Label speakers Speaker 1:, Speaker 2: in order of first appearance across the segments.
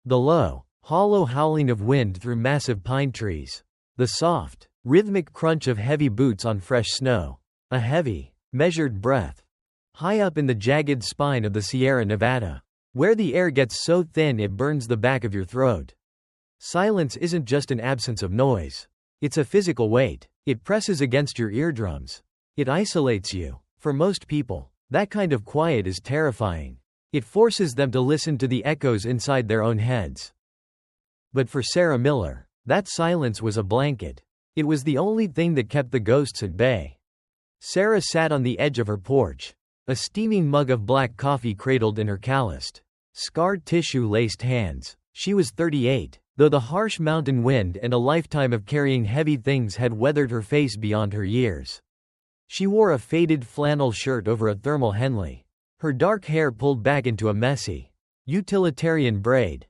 Speaker 1: The low, hollow howling of wind through massive pine trees. The soft, rhythmic crunch of heavy boots on fresh snow. A heavy, measured breath. High up in the jagged spine of the Sierra Nevada, where the air gets so thin it burns the back of your throat. Silence isn't just an absence of noise. It's a physical weight. It presses against your eardrums. It isolates you. For most people, that kind of quiet is terrifying. It forces them to listen to the echoes inside their own heads. But for Sarah Miller, that silence was a blanket. It was the only thing that kept the ghosts at bay. Sarah sat on the edge of her porch, a steaming mug of black coffee cradled in her calloused, scarred tissue-laced hands. She was 38. Though the harsh mountain wind and a lifetime of carrying heavy things had weathered her face beyond her years. She wore a faded flannel shirt over a thermal Henley, her dark hair pulled back into a messy, utilitarian braid.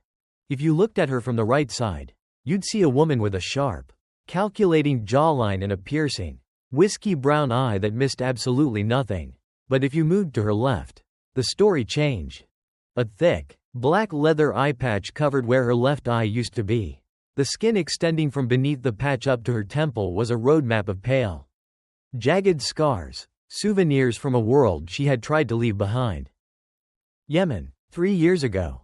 Speaker 1: If you looked at her from the right side, you'd see a woman with a sharp, calculating jawline and a piercing, whiskey brown eye that missed absolutely nothing. But if you moved to her left, the story changed. A thick, black leather eye patch covered where her left eye used to be. The skin extending from beneath the patch up to her temple was a roadmap of pale, jagged scars, souvenirs from a world she had tried to leave behind. Yemen, 3 years ago.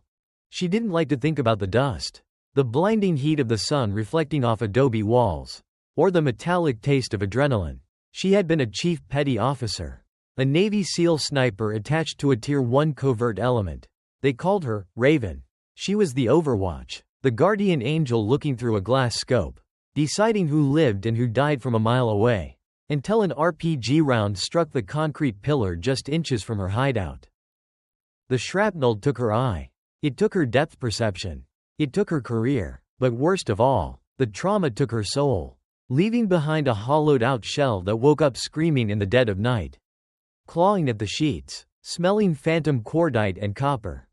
Speaker 1: She didn't like to think about the dust, the blinding heat of the sun reflecting off adobe walls, or the metallic taste of adrenaline. She had been a chief petty officer, a Navy SEAL sniper attached to a Tier 1 covert element. They called her Raven. She was the Overwatch, the guardian angel looking through a glass scope, deciding who lived and who died from a mile away, until an RPG round struck the concrete pillar just inches from her hideout. The shrapnel took her eye. It took her depth perception. It took her career. But worst of all, the trauma took her soul, leaving behind a hollowed-out shell that woke up screaming in the dead of night, clawing at the sheets, smelling phantom cordite and copper.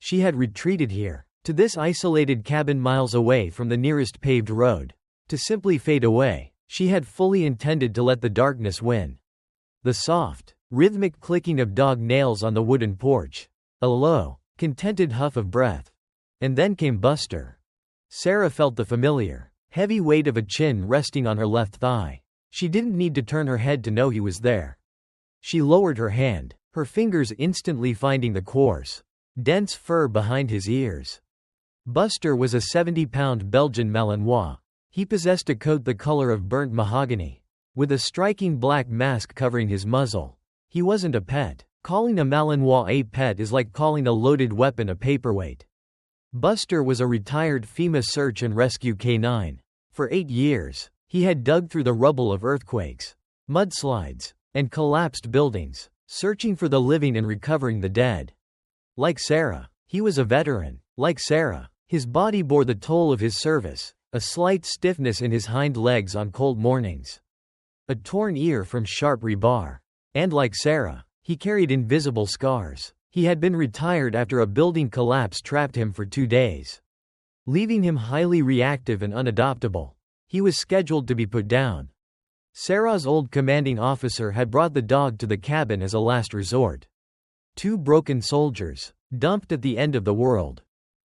Speaker 1: She had retreated here, to this isolated cabin miles away from the nearest paved road, to simply fade away. She had fully intended to let the darkness win. The soft, rhythmic clicking of dog nails on the wooden porch, a low, contented huff of breath. And then came Buster. Sarah felt the familiar, heavy weight of a chin resting on her left thigh. She didn't need to turn her head to know he was there. She lowered her hand, her fingers instantly finding the coarse, dense fur behind his ears. Buster was a 70-pound Belgian Malinois. He possessed a coat the color of burnt mahogany, with a striking black mask covering his muzzle. He wasn't a pet. Calling a Malinois a pet is like calling a loaded weapon a paperweight. Buster was a retired FEMA search and rescue K9. For 8 years, he had dug through the rubble of earthquakes, mudslides, and collapsed buildings, searching for the living and recovering the dead. Like Sarah, he was a veteran. Like Sarah, his body bore the toll of his service, a slight stiffness in his hind legs on cold mornings, a torn ear from sharp rebar. And like Sarah, he carried invisible scars. He had been retired after a building collapse trapped him for 2 days, leaving him highly reactive and unadoptable. He was scheduled to be put down. Sarah's old commanding officer had brought the dog to the cabin as a last resort. 2 broken soldiers, dumped at the end of the world.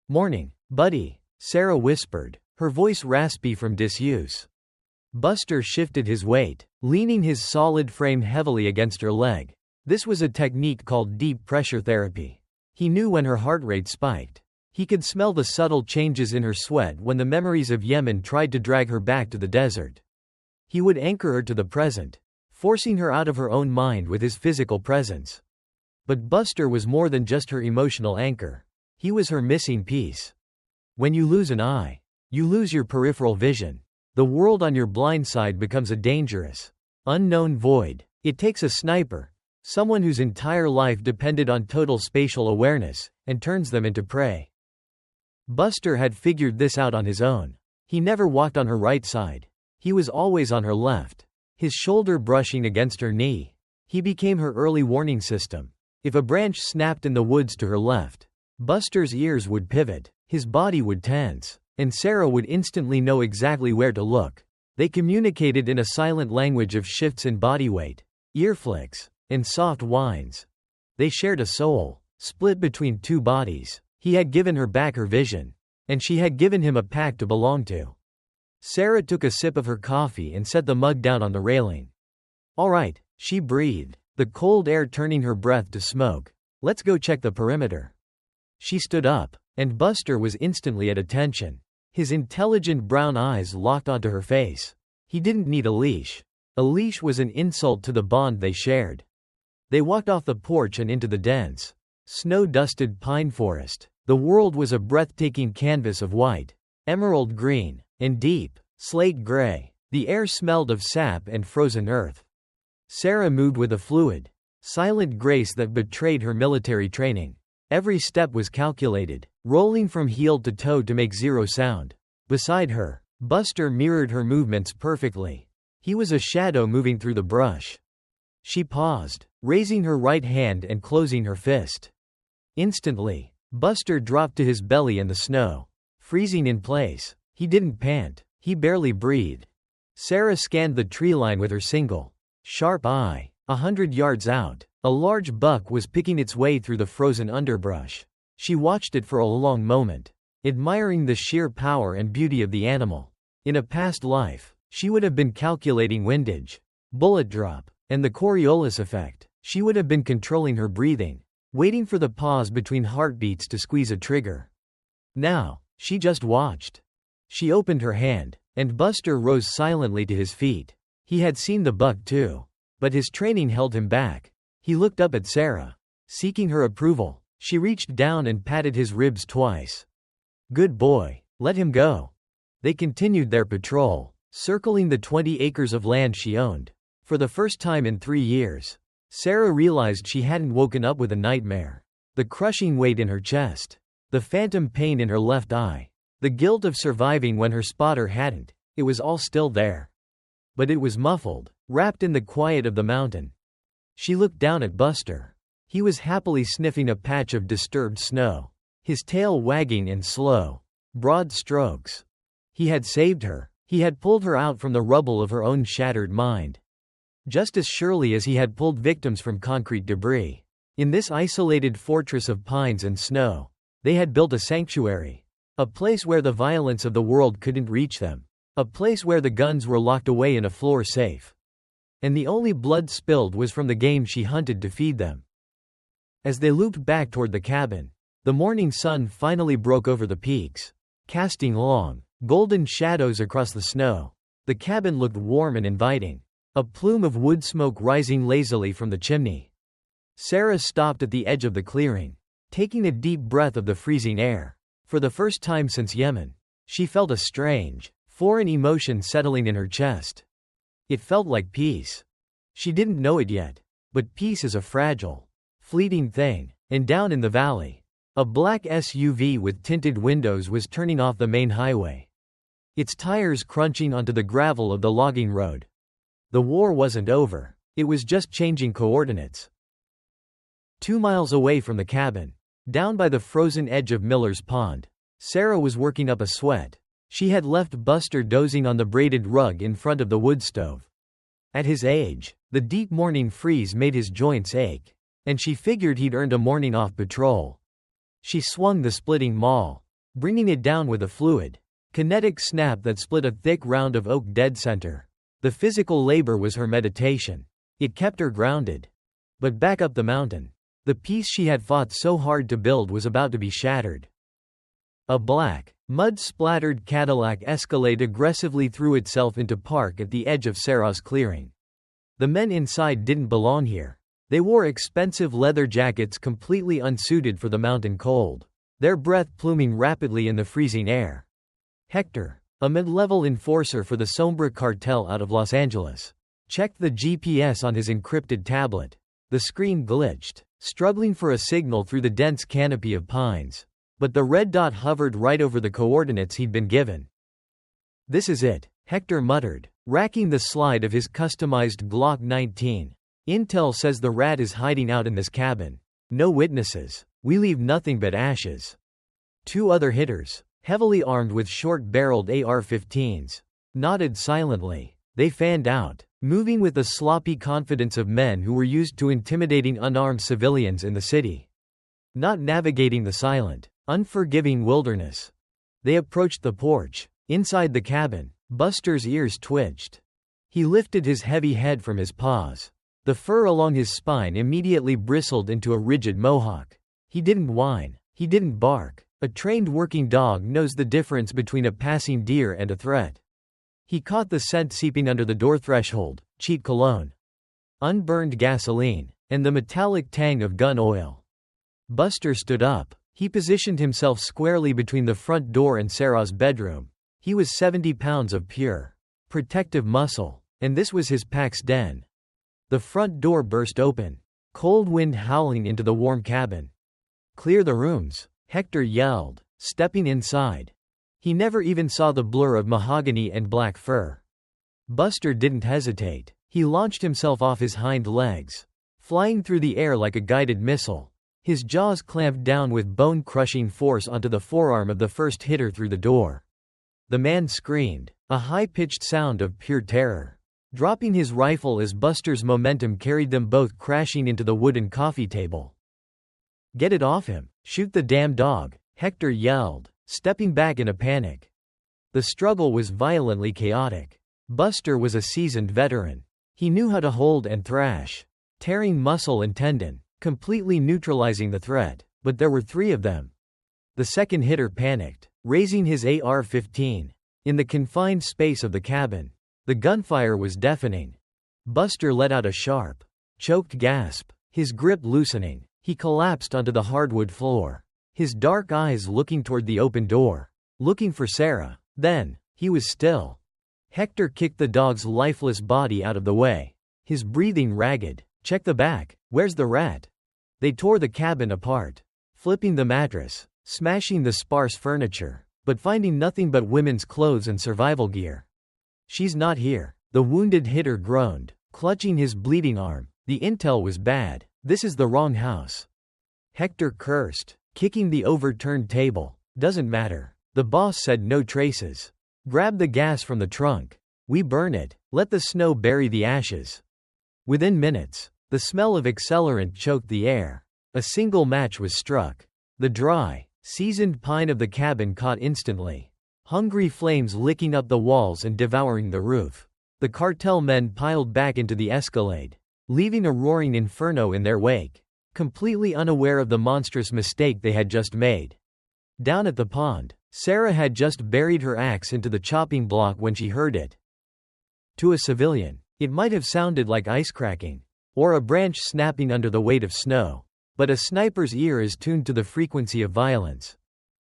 Speaker 1: "Morning, buddy," Sarah whispered, her voice raspy from disuse. Buster shifted his weight, leaning his solid frame heavily against her leg. This was a technique called deep pressure therapy. He knew when her heart rate spiked. He could smell the subtle changes in her sweat when the memories of Yemen tried to drag her back to the desert. He would anchor her to the present, forcing her out of her own mind with his physical presence. But Buster was more than just her emotional anchor. He was her missing piece. When you lose an eye, you lose your peripheral vision. The world on your blind side becomes a dangerous, unknown void. It takes a sniper, someone whose entire life depended on total spatial awareness, and turns them into prey. Buster had figured this out on his own. He never walked on her right side. He was always on her left, his shoulder brushing against her knee. He became her early warning system. If a branch snapped in the woods to her left, Buster's ears would pivot, his body would tense, and Sarah would instantly know exactly where to look. They communicated in a silent language of shifts in body weight, ear flicks, and soft whines. They shared a soul, split between 2 bodies. He had given her back her vision. And she had given him a pack to belong to. Sarah took a sip of her coffee and set the mug down on the railing. All right, she breathed, the cold air turning her breath to smoke. Let's go check the perimeter. She stood up, and Buster was instantly at attention. His intelligent brown eyes locked onto her face. He didn't need a leash. A leash was an insult to the bond they shared. They walked off the porch and into the dense, snow-dusted pine forest. The world was a breathtaking canvas of white, emerald green, and deep, slate gray. The air smelled of sap and frozen earth. Sarah moved with a fluid, silent grace that betrayed her military training. Every step was calculated, rolling from heel to toe to make zero sound. Beside her, Buster mirrored her movements perfectly. He was a shadow moving through the brush. She paused, raising her right hand and closing her fist. Instantly, Buster dropped to his belly in the snow, freezing in place. He didn't pant, he barely breathed. Sarah scanned the tree line with her single, sharp eye. 100 yards out, a large buck was picking its way through the frozen underbrush. She watched it for a long moment, admiring the sheer power and beauty of the animal. In a past life, she would have been calculating windage, bullet drop, and the Coriolis effect. She would have been controlling her breathing, waiting for the pause between heartbeats to squeeze a trigger. Now, she just watched. She opened her hand, and Buster rose silently to his feet. He had seen the buck too, but his training held him back. He looked up at Sarah, seeking her approval. She reached down and patted his ribs twice. Good boy, let him go. They continued their patrol, circling the 20 acres of land she owned. For the first time in 3 years, Sarah realized she hadn't woken up with a nightmare. The crushing weight in her chest, the phantom pain in her left eye, the guilt of surviving when her spotter hadn't, it was all still there. But it was muffled, wrapped in the quiet of the mountain. She looked down at Buster. He was happily sniffing a patch of disturbed snow, his tail wagging in slow, broad strokes. He had saved her. He had pulled her out from the rubble of her own shattered mind. Just as surely as he had pulled victims from concrete debris. In this isolated fortress of pines and snow, they had built a sanctuary. A place where the violence of the world couldn't reach them. A place where the guns were locked away in a floor safe. And the only blood spilled was from the game she hunted to feed them. As they looped back toward the cabin, the morning sun finally broke over the peaks, casting long, golden shadows across the snow. The cabin looked warm and inviting, a plume of wood smoke rising lazily from the chimney. Sarah stopped at the edge of the clearing, taking a deep breath of the freezing air. For the first time since Yemen, she felt a strange, foreign emotion settling in her chest. It felt like peace. She didn't know it yet, but peace is a fragile, fleeting thing. And down in the valley, a black SUV with tinted windows was turning off the main highway, its tires crunching onto the gravel of the logging road. The war wasn't over. It was just changing coordinates. 2 miles away from the cabin, down by the frozen edge of Miller's Pond, Sarah was working up a sweat. She had left Buster dozing on the braided rug in front of the wood stove. At his age, the deep morning freeze made his joints ache, and she figured he'd earned a morning off patrol. She swung the splitting maul, bringing it down with a fluid, kinetic snap that split a thick round of oak dead center. The physical labor was her meditation. It kept her grounded. But back up the mountain, the peace she had fought so hard to build was about to be shattered. A black, mud-splattered Cadillac Escalade aggressively threw itself into park at the edge of Sarah's clearing. The men inside didn't belong here. They wore expensive leather jackets completely unsuited for the mountain cold, their breath pluming rapidly in the freezing air. Hector, a mid-level enforcer for the Sombra Cartel out of Los Angeles, checked the GPS on his encrypted tablet. The screen glitched, struggling for a signal through the dense canopy of pines. But the red dot hovered right over the coordinates he'd been given. This is it, Hector muttered, racking the slide of his customized Glock 19. Intel says the rat is hiding out in this cabin. No witnesses. We leave nothing but ashes. 2 other hitters, heavily armed with short-barreled AR-15s, nodded silently. They fanned out, moving with the sloppy confidence of men who were used to intimidating unarmed civilians in the city. Not navigating the silent, Unforgiving wilderness. They approached the porch. Inside the cabin, Buster's ears twitched. He lifted his heavy head from his paws. The fur along his spine immediately bristled into a rigid mohawk. He didn't whine. He didn't bark. A trained working dog knows the difference between a passing deer and a threat. He caught the scent seeping under the door threshold: cheap cologne, unburned gasoline, and the metallic tang of gun oil. Buster stood up. He positioned himself squarely between the front door and Sarah's bedroom. He was 70 pounds of pure, protective muscle, and this was his pack's den. The front door burst open, cold wind howling into the warm cabin. "Clear the rooms," Hector yelled, stepping inside. He never even saw the blur of mahogany and black fur. Buster didn't hesitate. He launched himself off his hind legs, flying through the air like a guided missile. His jaws clamped down with bone-crushing force onto the forearm of the first hitter through the door. The man screamed, a high-pitched sound of pure terror, dropping his rifle as Buster's momentum carried them both crashing into the wooden coffee table. "Get it off him! Shoot the damn dog!" Hector yelled, stepping back in a panic. The struggle was violently chaotic. Buster was a seasoned veteran. He knew how to hold and thrash, tearing muscle and tendon, completely neutralizing the threat, but there were three of them. The second hitter panicked, raising his AR-15. In the confined space of the cabin, the gunfire was deafening. Buster let out a sharp, choked gasp, his grip loosening. He collapsed onto the hardwood floor, his dark eyes looking toward the open door, looking for Sarah. Then, he was still. Hector kicked the dog's lifeless body out of the way, his breathing ragged. "Check the back, where's the rat?" They tore the cabin apart, flipping the mattress, smashing the sparse furniture, but finding nothing but women's clothes and survival gear. "She's not here," the wounded hitter groaned, clutching his bleeding arm. "The intel was bad. This is the wrong house." Hector cursed, kicking the overturned table. "Doesn't matter. The boss said no traces. Grab the gas from the trunk. We burn it. Let the snow bury the ashes." Within minutes, the smell of accelerant choked the air. A single match was struck. The dry, seasoned pine of the cabin caught instantly, hungry flames licking up the walls and devouring the roof. The cartel men piled back into the Escalade, leaving a roaring inferno in their wake, completely unaware of the monstrous mistake they had just made. Down at the pond, Sarah had just buried her axe into the chopping block when she heard it. To a civilian, it might have sounded like ice cracking, or a branch snapping under the weight of snow, but a sniper's ear is tuned to the frequency of violence.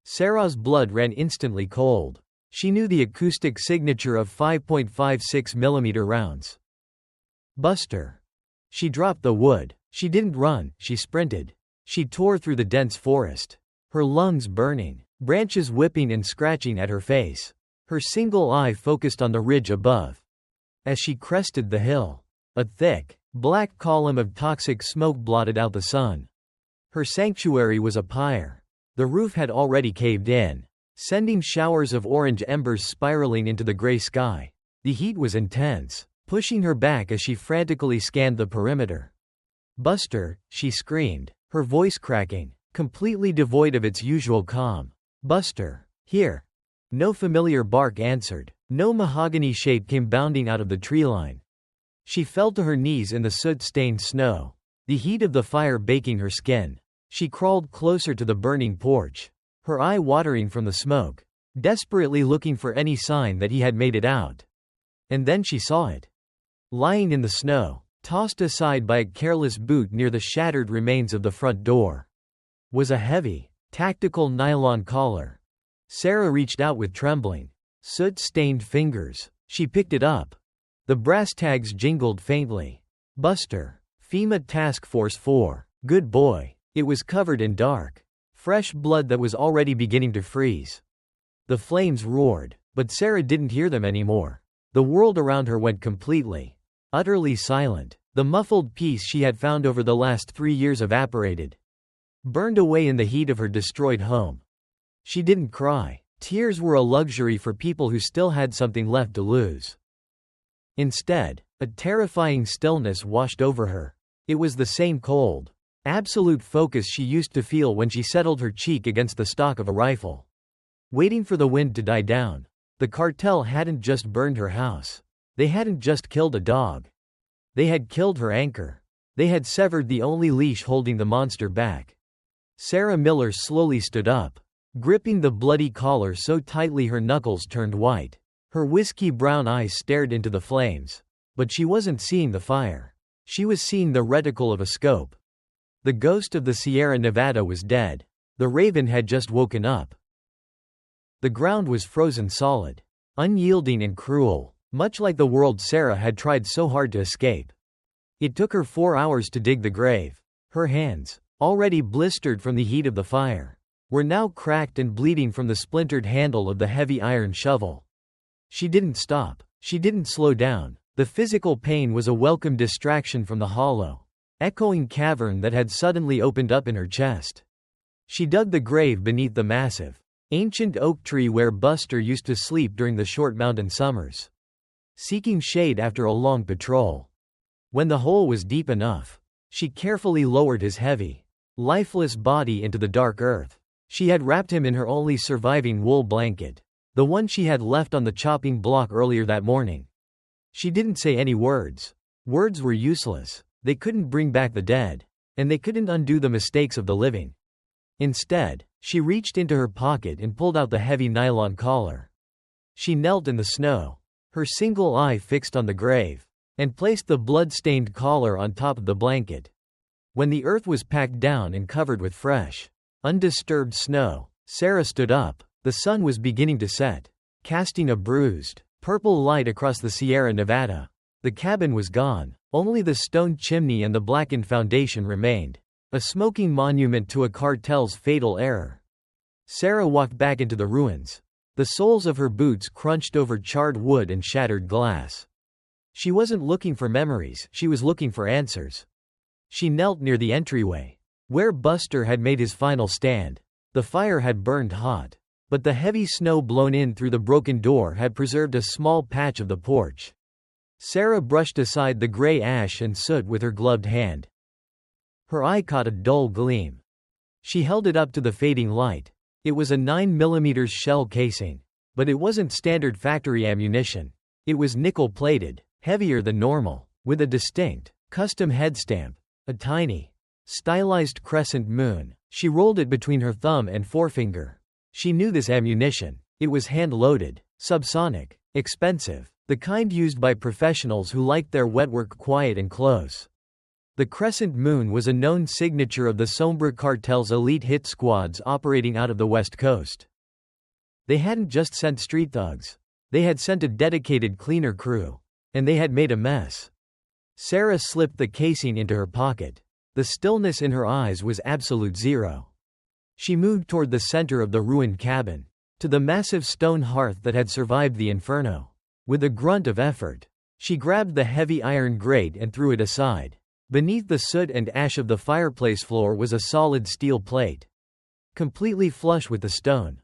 Speaker 1: Sarah's blood ran instantly cold. She knew the acoustic signature of 5.56mm rounds. "Buster." She dropped the wood. She didn't run, she sprinted. She tore through the dense forest, her lungs burning, branches whipping and scratching at her face. Her single eye focused on the ridge above. As she crested the hill, a thick, black column of toxic smoke blotted out the sun. Her sanctuary was a pyre. The roof had already caved in, sending showers of orange embers spiraling into the gray sky. The heat was intense, pushing her back as she frantically scanned the perimeter. "Buster," she screamed, her voice cracking, completely devoid of its usual calm. "Buster, here." No familiar bark answered. No mahogany shape came bounding out of the treeline. She fell to her knees in the soot-stained snow, the heat of the fire baking her skin. She crawled closer to the burning porch, her eye watering from the smoke, desperately looking for any sign that he had made it out. And then she saw it. Lying in the snow, tossed aside by a careless boot near the shattered remains of the front door, was a heavy, tactical nylon collar. Sarah reached out with trembling, soot-stained fingers. She picked it up. The brass tags jingled faintly. "Buster, FEMA Task Force 4, good boy." It was covered in dark, fresh blood that was already beginning to freeze. The flames roared, but Sarah didn't hear them anymore. The world around her went completely, utterly silent. The muffled peace she had found over the last 3 years evaporated, burned away in the heat of her destroyed home. She didn't cry. Tears were a luxury for people who still had something left to lose. Instead, a terrifying stillness washed over her. It was the same cold, Absolute focus she used to feel when she settled her cheek against the stock of a rifle. Waiting for the wind to die down. The cartel hadn't just burned her house. They hadn't just killed a dog. They had killed her anchor. They had severed the only leash holding the monster back. Sarah Miller slowly stood up, gripping the bloody collar so tightly her knuckles turned white. Her whiskey brown eyes stared into the flames. But she wasn't seeing the fire. She was seeing the reticle of a scope. The ghost of the Sierra Nevada was dead. The raven had just woken up. The ground was frozen solid, unyielding and cruel, much like the world Sarah had tried so hard to escape. It took her 4 hours to dig the grave. Her hands, already blistered from the heat of the fire, were now cracked and bleeding from the splintered handle of the heavy iron shovel. She didn't stop. She didn't slow down. The physical pain was a welcome distraction from the hollow, echoing cavern that had suddenly opened up in her chest. She dug the grave beneath the massive, ancient oak tree where Buster used to sleep during the short mountain summers, seeking shade after a long patrol. When the hole was deep enough, she carefully lowered his heavy, lifeless body into the dark earth. She had wrapped him in her only surviving wool blanket, the one she had left on the chopping block earlier that morning. She didn't say any words. Words were useless. They couldn't bring back the dead, and they couldn't undo the mistakes of the living. Instead, she reached into her pocket and pulled out the heavy nylon collar. She knelt in the snow, her single eye fixed on the grave, and placed the blood-stained collar on top of the blanket. When the earth was packed down and covered with fresh, undisturbed snow, Sarah stood up. The sun was beginning to set, casting a bruised, purple light across the Sierra Nevada. The cabin was gone. Only the stone chimney and the blackened foundation remained, a smoking monument to a cartel's fatal error. Sarah walked back into the ruins. The soles of her boots crunched over charred wood and shattered glass. She wasn't looking for memories, she was looking for answers. She knelt near the entryway, where Buster had made his final stand. The fire had burned hot, but the heavy snow blown in through the broken door had preserved a small patch of the porch. Sarah brushed aside the gray ash and soot with her gloved hand. Her eye caught a dull gleam. She held it up to the fading light. It was a 9mm shell casing. But it wasn't standard factory ammunition. It was nickel-plated, heavier than normal, with a distinct, custom head stamp. A tiny, stylized crescent moon. She rolled it between her thumb and forefinger. She knew this ammunition. It was hand-loaded, subsonic, expensive, the kind used by professionals who liked their wetwork quiet and close. The crescent moon was a known signature of the Sombra Cartel's elite hit squads operating out of the West Coast. They hadn't just sent street thugs. They had sent a dedicated cleaner crew. And they had made a mess. Sarah slipped the casing into her pocket. The stillness in her eyes was absolute zero. She moved toward the center of the ruined cabin, to the massive stone hearth that had survived the inferno. With a grunt of effort, she grabbed the heavy iron grate and threw it aside. Beneath the soot and ash of the fireplace floor was a solid steel plate, completely flush with the stone.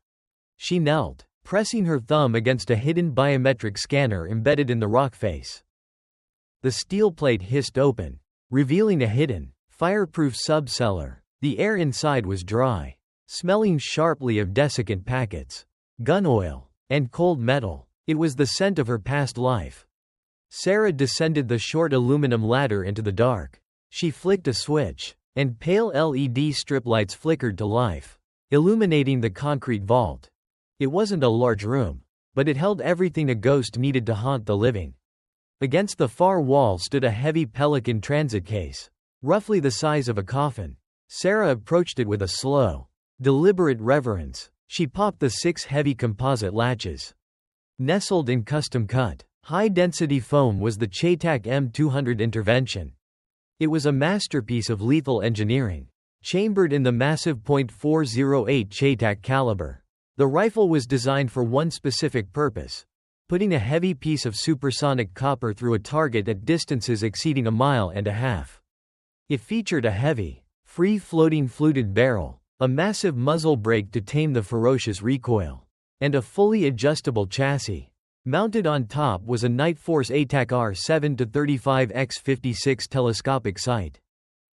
Speaker 1: She knelt, pressing her thumb against a hidden biometric scanner embedded in the rock face. The steel plate hissed open, revealing a hidden, fireproof sub-cellar. The air inside was dry, smelling sharply of desiccant packets, gun oil, and cold metal. It was the scent of her past life. Sarah descended the short aluminum ladder into the dark. She flicked a switch, and pale LED strip lights flickered to life, illuminating the concrete vault. It wasn't a large room, but it held everything a ghost needed to haunt the living. Against the far wall stood a heavy Pelican transit case, roughly the size of a coffin. Sarah approached it with a slow, deliberate reverence. She popped the 6 heavy composite latches. Nestled in custom-cut, high-density foam was the CheyTac M200 Intervention. It was a masterpiece of lethal engineering, chambered in the massive .408 CheyTac caliber. The rifle was designed for one specific purpose: putting a heavy piece of supersonic copper through a target at distances exceeding 1.5 miles. It featured a heavy, free-floating fluted barrel, a massive muzzle brake to tame the ferocious recoil, and a fully adjustable chassis. Mounted on top was a Nightforce ATAC R7-35x56 telescopic sight.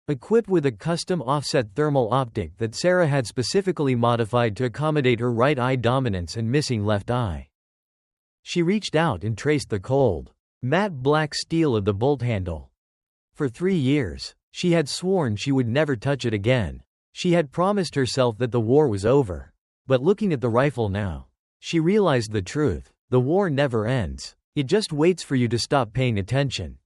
Speaker 1: equipped with a custom offset thermal optic that Sarah had specifically modified to accommodate her right eye dominance and missing left eye. She reached out and traced the cold, matte black steel of the bolt handle. For 3 years, she had sworn she would never touch it again. She had promised herself that the war was over. But looking at the rifle now, she realized the truth. The war never ends. It just waits for you to stop paying attention.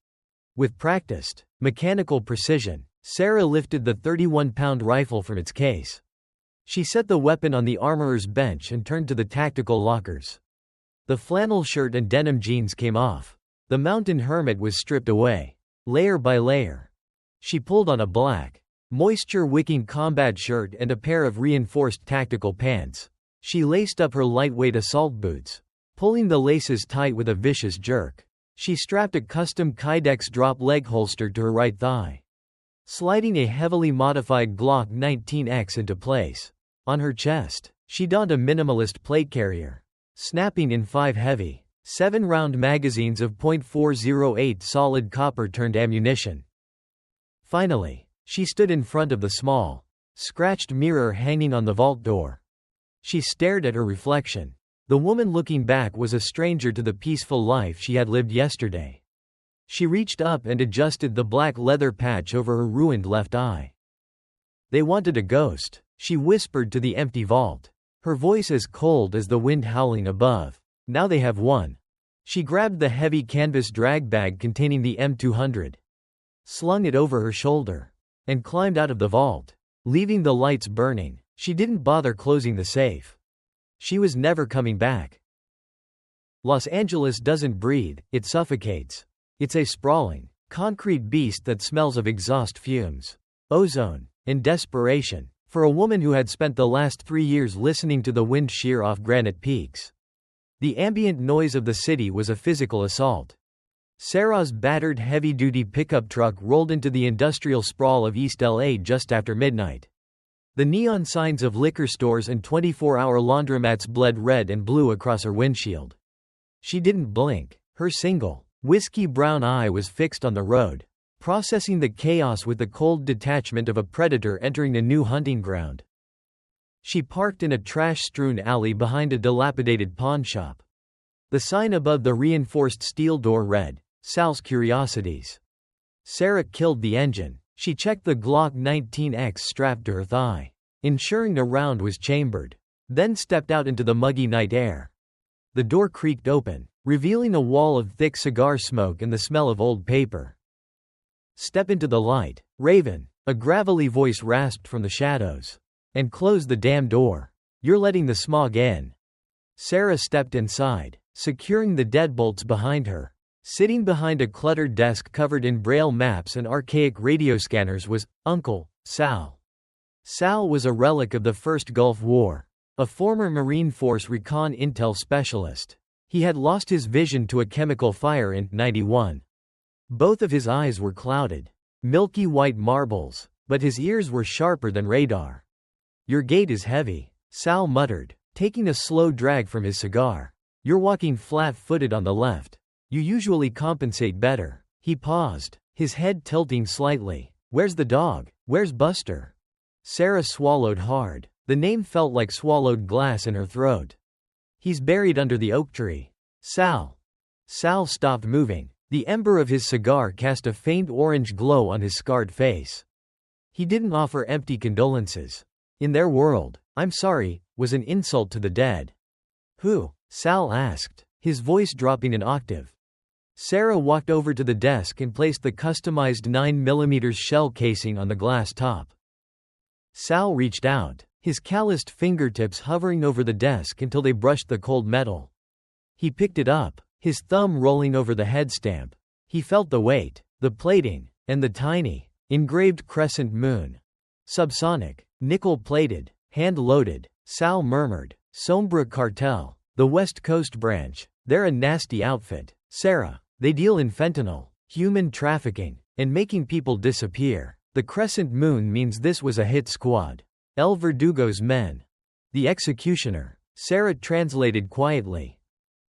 Speaker 1: With practiced, mechanical precision, Sarah lifted the 31-pound rifle from its case. She set the weapon on the armorer's bench and turned to the tactical lockers. The flannel shirt and denim jeans came off. The mountain hermit was stripped away, layer by layer. She pulled on a black, moisture-wicking combat shirt and a pair of reinforced tactical pants. She laced up her lightweight assault boots, pulling the laces tight with a vicious jerk. She strapped a custom Kydex drop leg holster to her right thigh, sliding a heavily modified Glock 19X into place. On her chest, she donned a minimalist plate carrier, snapping in 5 heavy, 7-round magazines of .408 solid copper-turned ammunition. Finally, she stood in front of the small, scratched mirror hanging on the vault door. She stared at her reflection. The woman looking back was a stranger to the peaceful life she had lived yesterday. She reached up and adjusted the black leather patch over her ruined left eye. "They wanted a ghost," she whispered to the empty vault, her voice as cold as the wind howling above. "Now they have one." She grabbed the heavy canvas drag bag containing the M200, slung it over her shoulder, and climbed out of the vault, leaving the lights burning. She didn't bother closing the safe. She was never coming back. Los Angeles doesn't breathe, it suffocates. It's a sprawling, concrete beast that smells of exhaust fumes, ozone, and desperation. For a woman who had spent the last 3 years listening to the wind shear off granite peaks, the ambient noise of the city was a physical assault. Sarah's battered heavy-duty pickup truck rolled into the industrial sprawl of East LA just after midnight. The neon signs of liquor stores and 24-hour laundromats bled red and blue across her windshield. She didn't blink. Her single, whiskey-brown eye was fixed on the road, processing the chaos with the cold detachment of a predator entering a new hunting ground. She parked in a trash-strewn alley behind a dilapidated pawnshop. The sign above the reinforced steel door read, "Sal's Curiosities." Sarah killed the engine. She checked the Glock 19X strapped to her thigh, ensuring a round was chambered, then stepped out into the muggy night air. The door creaked open, revealing a wall of thick cigar smoke and the smell of old paper. "Step into the light, Raven," a gravelly voice rasped from the shadows. "And close the damn door. You're letting the smog in." Sarah stepped inside, securing the deadbolts behind her. Sitting behind a cluttered desk covered in braille maps and archaic radio scanners was Uncle Sal. Sal was a relic of the First Gulf War, a former Marine Force recon intel specialist. He had lost his vision to a chemical fire in '91. Both of his eyes were clouded, milky white marbles, but his ears were sharper than radar. "Your gait is heavy," Sal muttered, taking a slow drag from his cigar. "You're walking flat-footed on the left. You usually compensate better." He paused, his head tilting slightly. "Where's the dog? Where's Buster?" Sarah swallowed hard. The name felt like swallowed glass in her throat. "He's buried under the oak tree." "Sal." Sal stopped moving. The ember of his cigar cast a faint orange glow on his scarred face. He didn't offer empty condolences. In their world, "I'm sorry," was an insult to the dead. "Who?" Sal asked, his voice dropping an octave. Sarah walked over to the desk and placed the customized 9mm shell casing on the glass top. Sal reached out, his calloused fingertips hovering over the desk until they brushed the cold metal. He picked it up, his thumb rolling over the head stamp. He felt the weight, the plating, and the tiny, engraved crescent moon. "Subsonic, nickel-plated, hand-loaded," Sal murmured. "Sombra Cartel, the West Coast branch. They're a nasty outfit, Sarah. They deal in fentanyl, human trafficking, and making people disappear. The crescent moon means this was a hit squad. El Verdugo's men." "The executioner," Sarah translated quietly.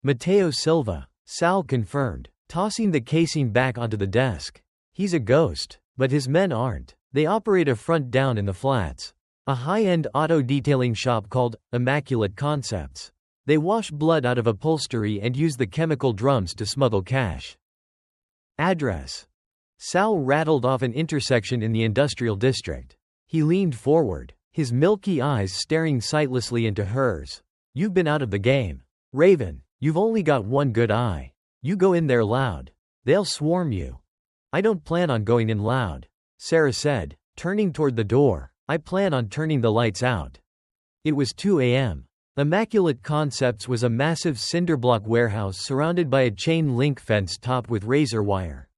Speaker 1: "Mateo Silva," Sal confirmed, tossing the casing back onto the desk. "He's a ghost, but his men aren't. They operate a front down in the flats. A high-end auto detailing shop called Immaculate Concepts. They wash blood out of upholstery and use the chemical drums to smuggle cash. Address. Sal rattled off an intersection in the industrial district. He leaned forward, his milky eyes staring sightlessly into hers. You've been out of the game. Raven, you've only got one good eye. You go in there loud. They'll swarm you. I don't plan on going in loud, Sarah said, turning toward the door. I plan on turning the lights out. It was 2 a.m. Immaculate Concepts was a massive cinderblock warehouse surrounded by a chain-link fence topped with razor wire.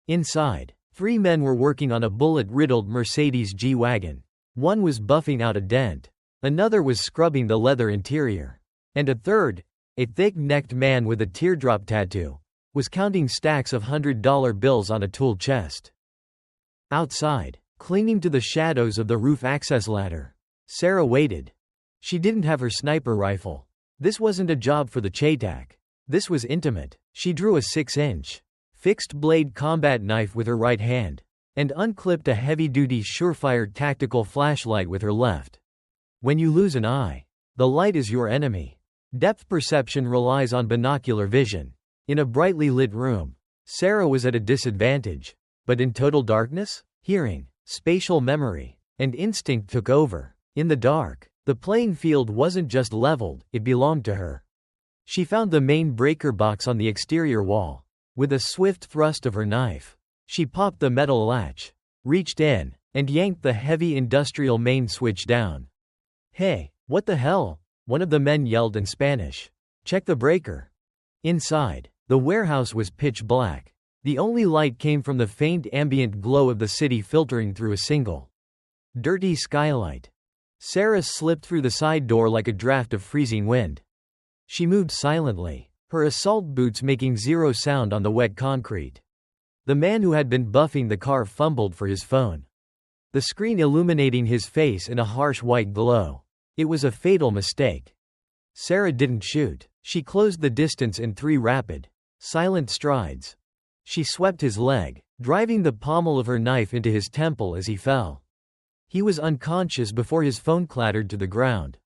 Speaker 1: Inside, 3 men were working on a bullet-riddled Mercedes G-Wagon. One was buffing out a dent. Another was scrubbing the leather interior. And a third, a thick-necked man with a teardrop tattoo, was counting stacks of $100 bills on a tool chest. Outside, clinging to the shadows of the roof access ladder, Sarah waited. She didn't have her sniper rifle. This wasn't a job for the CheyTac. This was intimate. She drew a 6-inch, fixed-blade combat knife with her right hand, and unclipped a heavy-duty Surefire tactical flashlight with her left. When you lose an eye, the light is your enemy. Depth perception relies on binocular vision. In a brightly lit room, Sarah was at a disadvantage. But in total darkness, hearing, spatial memory, and instinct took over. In the dark, the playing field wasn't just leveled, it belonged to her. She found the main breaker box on the exterior wall. With a swift thrust of her knife, she popped the metal latch, reached in, and yanked the heavy industrial main switch down. Hey, what the hell? One of the men yelled in Spanish. Check the breaker. Inside, the warehouse was pitch black. The only light came from the faint ambient glow of the city filtering through a single, dirty skylight. Sarah slipped through the side door like a draft of freezing wind. She moved silently, her assault boots making zero sound on the wet concrete. The man who had been buffing the car fumbled for his phone, the screen illuminating his face in a harsh white glow. It was a fatal mistake. Sarah didn't shoot. She closed the distance in 3 rapid, silent strides. She swept his leg, driving the pommel of her knife into his temple as he fell. He was unconscious before his phone clattered to the ground.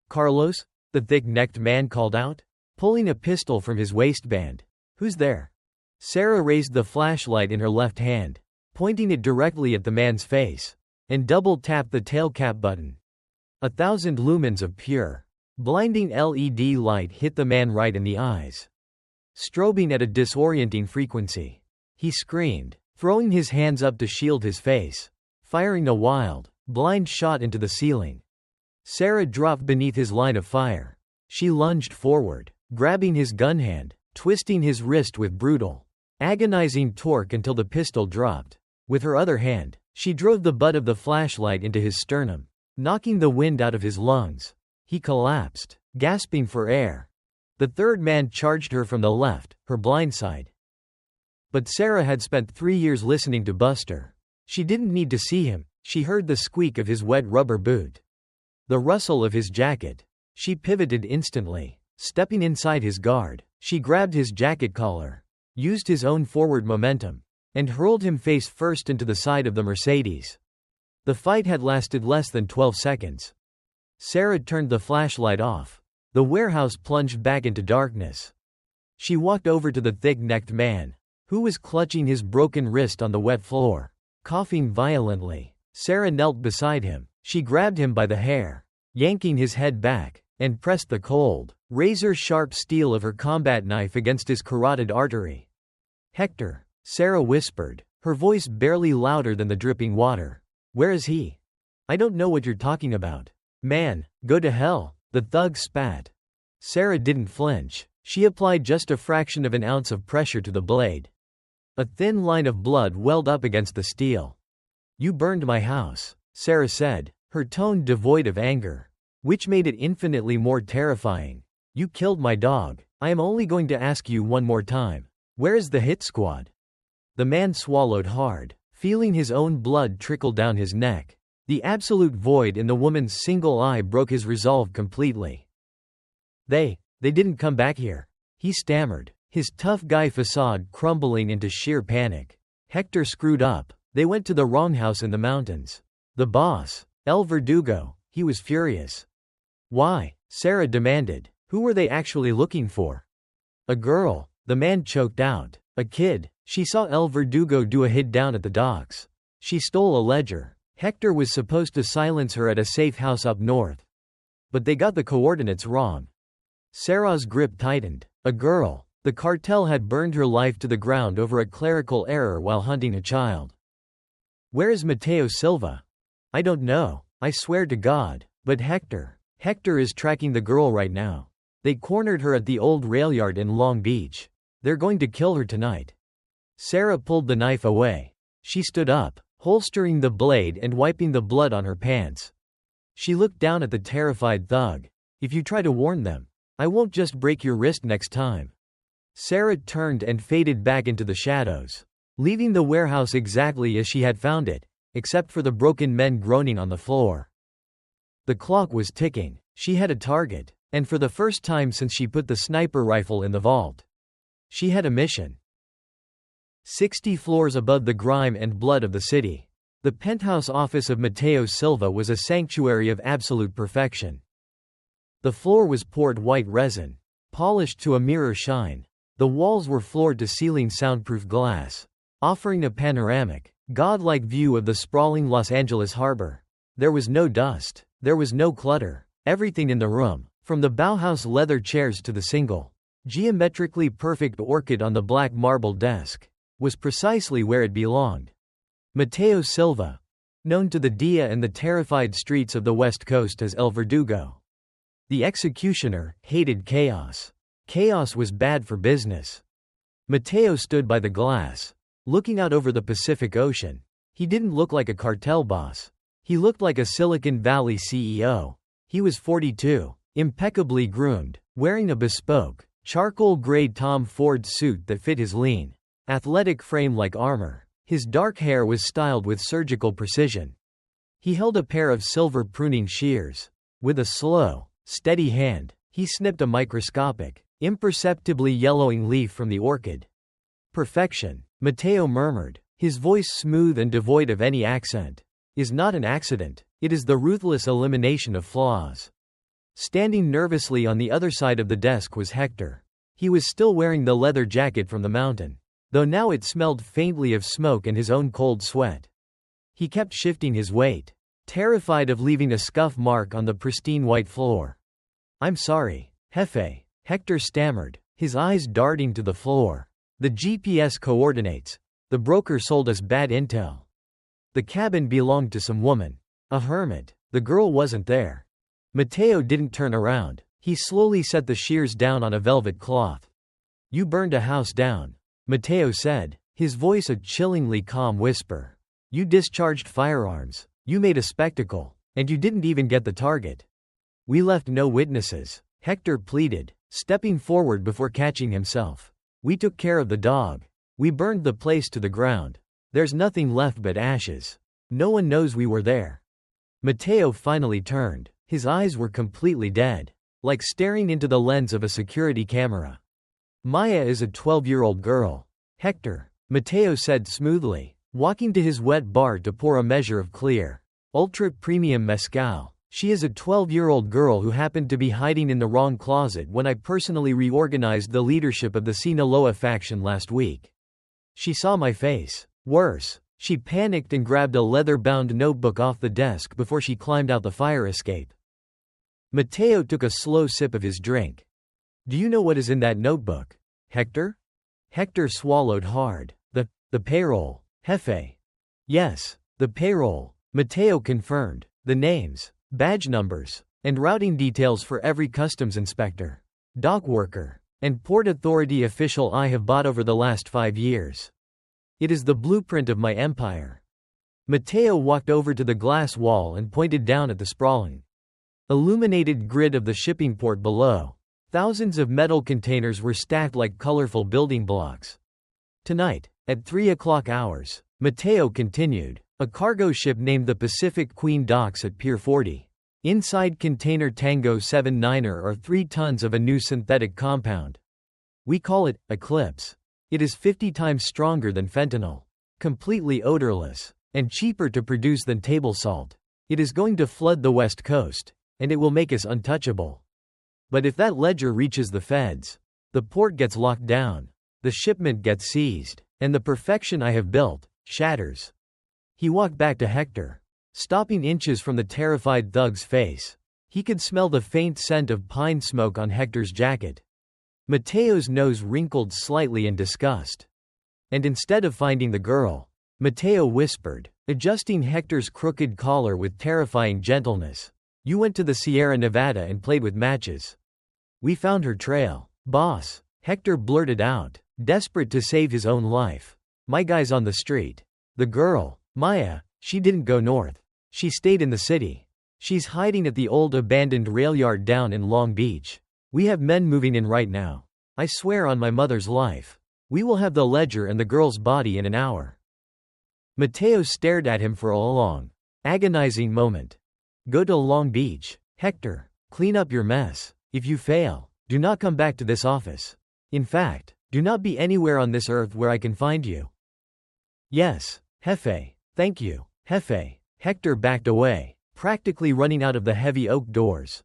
Speaker 1: Carlos? The thick-necked man called out, pulling a pistol from his waistband. Who's there? Sarah raised the flashlight in her left hand, pointing it directly at the man's face, and double-tapped the tail cap button. 1,000 lumens of pure, blinding LED light hit the man right in the eyes, strobing at a disorienting frequency. He screamed, throwing his hands up to shield his face, firing a wild, blind shot into the ceiling. Sarah dropped beneath his line of fire. She lunged forward, grabbing his gun hand, twisting his wrist with brutal, agonizing torque until the pistol dropped. With her other hand, she drove the butt of the flashlight into his sternum, knocking the wind out of his lungs. He collapsed, gasping for air. The third man charged her from the left, her blind side. But Sarah had spent 3 years listening to Buster. She didn't need to see him. She heard the squeak of his wet rubber boot, the rustle of his jacket. She pivoted instantly, stepping inside his guard. She grabbed his jacket collar, used his own forward momentum, and hurled him face first into the side of the Mercedes. The fight had lasted less than 12 seconds. Sarah turned the flashlight off. The warehouse plunged back into darkness. She walked over to the thick-necked man, who was clutching his broken wrist on the wet floor, coughing violently. Sarah knelt beside him. She grabbed him by the hair, yanking his head back, and pressed the cold, razor-sharp steel of her combat knife against his carotid artery. Hector, Sarah whispered, her voice barely louder than the dripping water. Where is he? I don't know what you're talking about. Man, go to hell, the thug spat. Sarah didn't flinch. She applied just a fraction of an ounce of pressure to the blade. A thin line of blood welled up against the steel. You burned my house, Sarah said, her tone devoid of anger, which made it infinitely more terrifying. You killed my dog. I am only going to ask you one more time. Where is the hit squad? The man swallowed hard, feeling his own blood trickle down his neck. The absolute void in the woman's single eye broke his resolve completely. They didn't come back here, he stammered, his tough guy facade crumbling into sheer panic. Hector screwed up. They went to the wrong house in the mountains. The boss, El Verdugo, he was furious. Why? Sarah demanded. Who were they actually looking for? A girl, the man choked out. A kid. She saw El Verdugo do a hit down at the docks. She stole a ledger. Hector was supposed to silence her at a safe house up north. But they got the coordinates wrong. Sarah's grip tightened. A girl. The cartel had burned her life to the ground over a clerical error while hunting a child. Where is Mateo Silva? I don't know. I swear to God. But Hector is tracking the girl right now. They cornered her at the old rail yard in Long Beach. They're going to kill her tonight. Sarah pulled the knife away. She stood up, holstering the blade and wiping the blood on her pants. She looked down at the terrified thug. If you try to warn them, I won't just break your wrist next time. Sarah turned and faded back into the shadows, leaving the warehouse exactly as she had found it, except for the broken men groaning on the floor. The clock was ticking. She had a target, and for the first time since she put the sniper rifle in the vault, she had a mission. 60 floors above the grime and blood of the city, the penthouse office of Mateo Silva was a sanctuary of absolute perfection. The floor was poured white resin, polished to a mirror shine. The walls were floor-to-ceiling soundproof glass, offering a panoramic, godlike view of the sprawling Los Angeles harbor. There was no dust. There was no clutter. Everything in the room, from the Bauhaus leather chairs to the single, geometrically perfect orchid on the black marble desk, was precisely where it belonged. Mateo Silva, known to the DEA and the terrified streets of the West Coast as El Verdugo. The executioner hated chaos. Chaos was bad for business. Mateo stood by the glass, looking out over the Pacific Ocean. He didn't look like a cartel boss. He looked like a Silicon Valley CEO. He was 42, impeccably groomed, wearing a bespoke, charcoal-gray Tom Ford suit that fit his lean, athletic frame like armor. His dark hair was styled with surgical precision. He held a pair of silver pruning shears. With a slow, steady hand, he snipped a microscopic, imperceptibly yellowing leaf from the orchid. Perfection, Mateo murmured, his voice smooth and devoid of any accent, is not an accident. It is the ruthless elimination of flaws. Standing nervously on the other side of the desk was Hector. He was still wearing the leather jacket from the mountain, though now it smelled faintly of smoke and his own cold sweat. He kept shifting his weight, terrified of leaving a scuff mark on the pristine white floor. I'm sorry, Jefe, Hector stammered, his eyes darting to the floor. The GPS coordinates. The broker sold us bad intel. The cabin belonged to some woman. A hermit. The girl wasn't there. Mateo didn't turn around. He slowly set the shears down on a velvet cloth. You burned a house down, Mateo said, his voice a chillingly calm whisper. You discharged firearms. You made a spectacle. And you didn't even get the target. We left no witnesses, Hector pleaded, stepping forward before catching himself. We took care of the dog. We burned the place to the ground. There's nothing left but ashes. No one knows we were there. Mateo finally turned. His eyes were completely dead, like staring into the lens of a security camera. Maya is a 12-year-old girl. Hector, Mateo said smoothly, walking to his wet bar to pour a measure of clear, ultra-premium mezcal. She is a 12-year-old girl who happened to be hiding in the wrong closet when I personally reorganized the leadership of the Sinaloa faction last week. She saw my face. Worse, she panicked and grabbed a leather-bound notebook off the desk before she climbed out the fire escape. Mateo took a slow sip of his drink. Do you know what is in that notebook, Hector? Hector swallowed hard. The payroll, Jefe. Yes, the payroll, Mateo confirmed. The names, badge numbers, and routing details for every customs inspector, dock worker, and port authority official I have bought over the last 5 years. It is the blueprint of my empire. Mateo walked over to the glass wall and pointed down at the sprawling, illuminated grid of the shipping port below. Thousands of metal containers were stacked like colorful building blocks. Tonight, at 3 o'clock hours, Mateo continued, a cargo ship named the Pacific Queen docks at Pier 40. Inside container Tango 79er are 3 tons of a new synthetic compound. We call it Eclipse. It is 50 times stronger than fentanyl. completely odorless, and cheaper to produce than table salt. It is going to flood the West Coast, and it will make us untouchable. But if that ledger reaches the feds, the port gets locked down, the shipment gets seized, and the perfection I have built shatters." He walked back to Hector, stopping inches from the terrified thug's face. He could smell the faint scent of pine smoke on Hector's jacket. Mateo's nose wrinkled slightly in disgust. "And instead of finding the girl," Mateo whispered, adjusting Hector's crooked collar with terrifying gentleness, "you went to the Sierra Nevada and played with matches." "We found her trail, boss," Hector blurted out, desperate to save his own life. "My guy's on the street. The girl, Maya, she didn't go north. She stayed in the city. She's hiding at the old abandoned rail yard down in Long Beach. We have men moving in right now. I swear on my mother's life. We will have the ledger and the girl's body in an hour." Mateo stared at him for a long, agonizing moment. "Go to Long Beach, Hector. Clean up your mess. If you fail, do not come back to this office. In fact, do not be anywhere on this earth where I can find you." "Yes, Jefe. Thank you, Jefe." Hector backed away, practically running out of the heavy oak doors.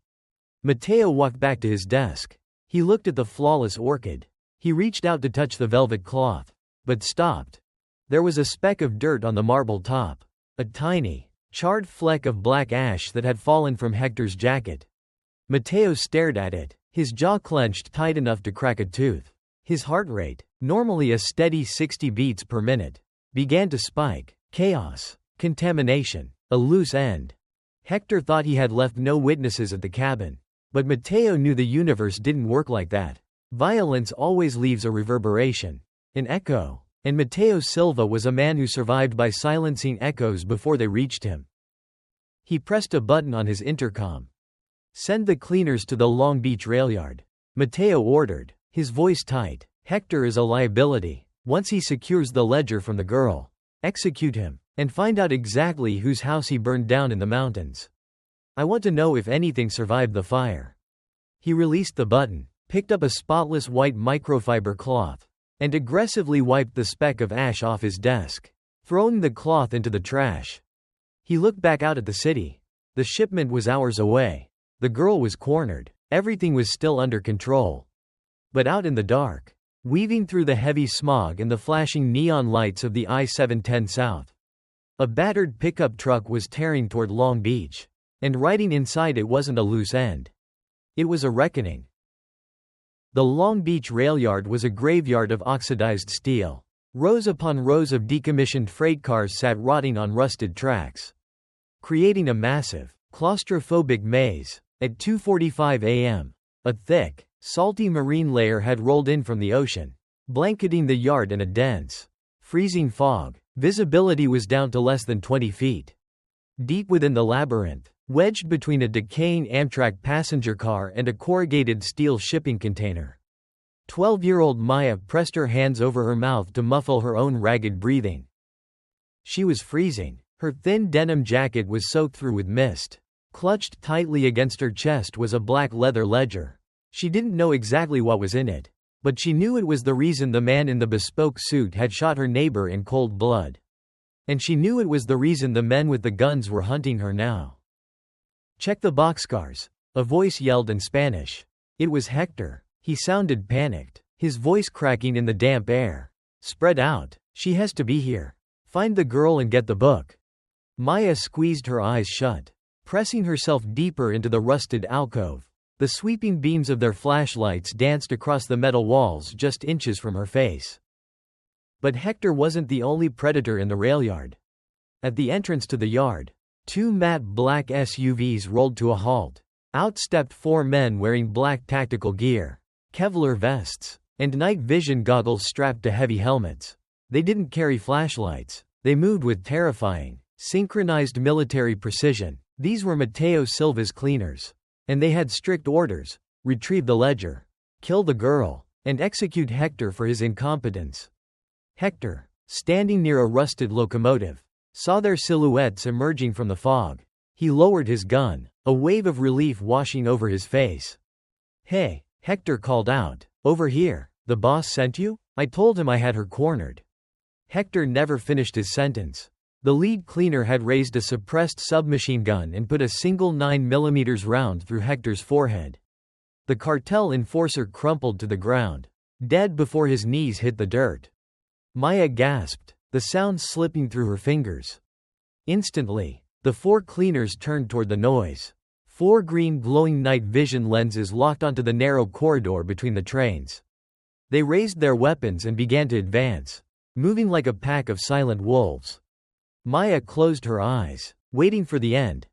Speaker 1: Mateo walked back to his desk. He looked at the flawless orchid. He reached out to touch the velvet cloth, but stopped. There was a speck of dirt on the marble top, a tiny, charred fleck of black ash that had fallen from Hector's jacket. Mateo stared at it, his jaw clenched tight enough to crack a tooth. His heart rate, normally a steady 60 beats per minute, began to spike. Chaos, contamination, a loose end. Hector thought he had left no witnesses at the cabin, but Mateo knew the universe didn't work like that. Violence always leaves a reverberation, an echo, and Mateo Silva was a man who survived by silencing echoes before they reached him. He pressed a button on his intercom. "Send the cleaners to the Long Beach rail yard," Mateo ordered, his voice tight. "Hector is a liability. Once he secures the ledger from the girl, execute him, and find out exactly whose house he burned down in the mountains. I want to know if anything survived the fire." He released the button, picked up a spotless white microfiber cloth, and aggressively wiped the speck of ash off his desk, throwing the cloth into the trash. He looked back out at the city. The shipment was hours away. The girl was cornered. Everything was still under control. But out in the dark, weaving through the heavy smog and the flashing neon lights of the I-710 South, a battered pickup truck was tearing toward Long Beach, and riding inside it wasn't a loose end. It was a reckoning. The Long Beach rail yard was a graveyard of oxidized steel. Rows upon rows of decommissioned freight cars sat rotting on rusted tracks, creating a massive, claustrophobic maze. At 2:45 a.m., a thick, salty marine layer had rolled in from the ocean, blanketing the yard in a dense, freezing fog. Visibility was down to less than 20 feet. Deep within the labyrinth, wedged between a decaying Amtrak passenger car and a corrugated steel shipping container, 12-year-old Maya pressed her hands over her mouth to muffle her own ragged breathing. She was freezing. Her thin denim jacket was soaked through with mist. Clutched tightly against her chest was a black leather ledger. She didn't know exactly what was in it, but she knew it was the reason the man in the bespoke suit had shot her neighbor in cold blood. And she knew it was the reason the men with the guns were hunting her now. "Check the boxcars," a voice yelled in Spanish. It was Hector. He sounded panicked, his voice cracking in the damp air. "Spread out. She has to be here. Find the girl and get the book." Maya squeezed her eyes shut, pressing herself deeper into the rusted alcove. The sweeping beams of their flashlights danced across the metal walls just inches from her face. But Hector wasn't the only predator in the rail yard. At the entrance to the yard, two matte black SUVs rolled to a halt. Out stepped four men wearing black tactical gear, Kevlar vests, and night vision goggles strapped to heavy helmets. They didn't carry flashlights. They moved with terrifying, synchronized military precision. These were Mateo Silva's cleaners. And they had strict orders: retrieve the ledger, kill the girl, and execute Hector for his incompetence. Hector, standing near a rusted locomotive, saw their silhouettes emerging from the fog. He lowered his gun, a wave of relief washing over his face. "Hey," Hector called out. "Over here. The boss sent you? I told him I had her cornered." Hector never finished his sentence. The lead cleaner had raised a suppressed submachine gun and put a single 9mm round through Hector's forehead. The cartel enforcer crumpled to the ground, dead before his knees hit the dirt. Maya gasped, the sound slipping through her fingers. Instantly, the 4 cleaners turned toward the noise. 4 green glowing night vision lenses locked onto the narrow corridor between the trains. They raised their weapons and began to advance, moving like a pack of silent wolves. Maya closed her eyes, waiting for the end.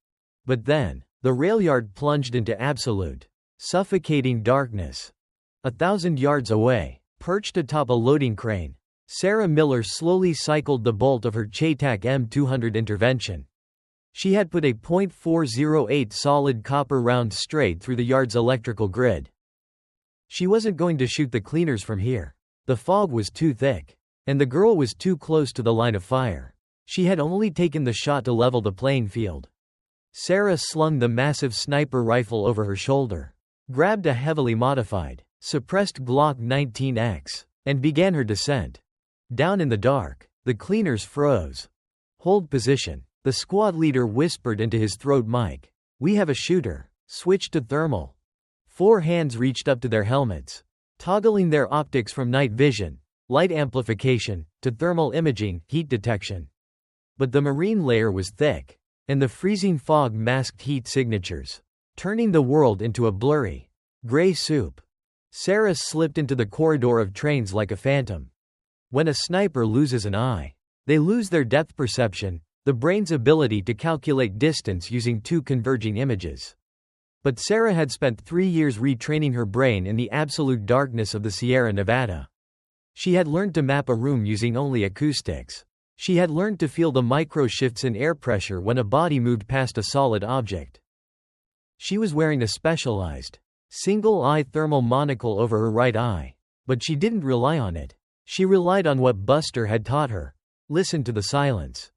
Speaker 1: But then, the railyard plunged into absolute, suffocating darkness. 1,000 yards away, perched atop a loading crane, Sarah Miller slowly cycled the bolt of her CheyTac M200 Intervention. She had put a .408 solid copper round straight through the yard's electrical grid. She wasn't going to shoot the cleaners from here. The fog was too thick, and the girl was too close to the line of fire. She had only taken the shot to level the playing field. Sarah slung the massive sniper rifle over her shoulder, grabbed a heavily modified, suppressed Glock 19X, and began her descent. Down in the dark, the cleaners froze. "Hold position," the squad leader whispered into his throat mic. "We have a shooter. Switch to thermal." 4 hands reached up to their helmets, toggling their optics from night vision, light amplification, to thermal imaging, heat detection. But the marine layer was thick, and the freezing fog masked heat signatures, turning the world into a blurry, gray soup. Sarah slipped into the corridor of trains like a phantom. When a sniper loses an eye, they lose their depth perception, the brain's ability to calculate distance using 2 converging images. But Sarah had spent 3 years retraining her brain in the absolute darkness of the Sierra Nevada. She had learned to map a room using only acoustics. She had learned to feel the micro-shifts in air pressure when a body moved past a solid object. She was wearing a specialized, single-eye thermal monocle over her right eye, but she didn't rely on it. She relied on what Buster had taught her. Listen to the silence.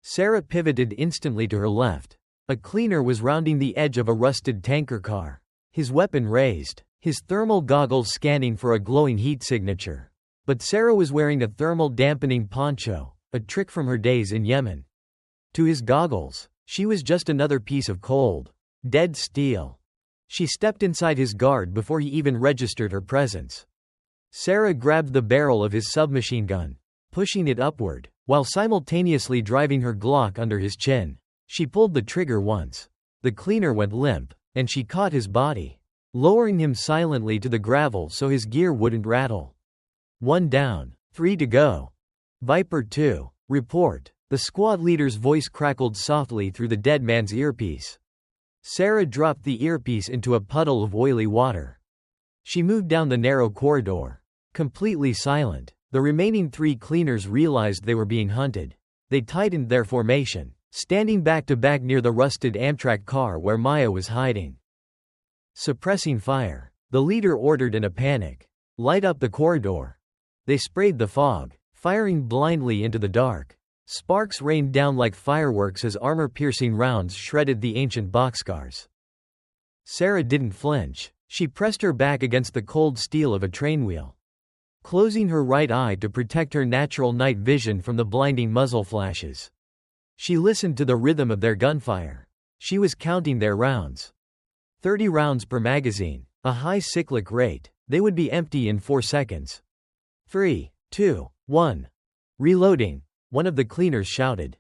Speaker 1: Sarah pivoted instantly to her left. A cleaner was rounding the edge of a rusted tanker car, his weapon raised, his thermal goggles scanning for a glowing heat signature. But Sarah was wearing a thermal dampening poncho, a trick from her days in Yemen. To his goggles, she was just another piece of cold, dead steel. She stepped inside his guard before he even registered her presence. Sarah grabbed the barrel of his submachine gun, pushing it upward, while simultaneously driving her Glock under his chin. She pulled the trigger once. The cleaner went limp, and she caught his body, lowering him silently to the gravel so his gear wouldn't rattle. 1 down, 3 to go. Viper 2, report. The squad leader's voice crackled softly through the dead man's earpiece. Sarah dropped the earpiece into a puddle of oily water. She moved down the narrow corridor, completely silent. The remaining 3 cleaners realized they were being hunted. They tightened their formation, standing back to back near the rusted Amtrak car where Maya was hiding. Suppressing fire, the leader ordered in a panic. Light up the corridor. They sprayed the fog, firing blindly into the dark. Sparks rained down like fireworks as armor-piercing rounds shredded the ancient boxcars. Sarah didn't flinch. She pressed her back against the cold steel of a train wheel, closing her right eye to protect her natural night vision from the blinding muzzle flashes. She listened to the rhythm of their gunfire. She was counting their rounds. 30 rounds per magazine, a high cyclic rate. They would be empty in 4 seconds. 3, 2, 1. Reloading, one of the cleaners shouted.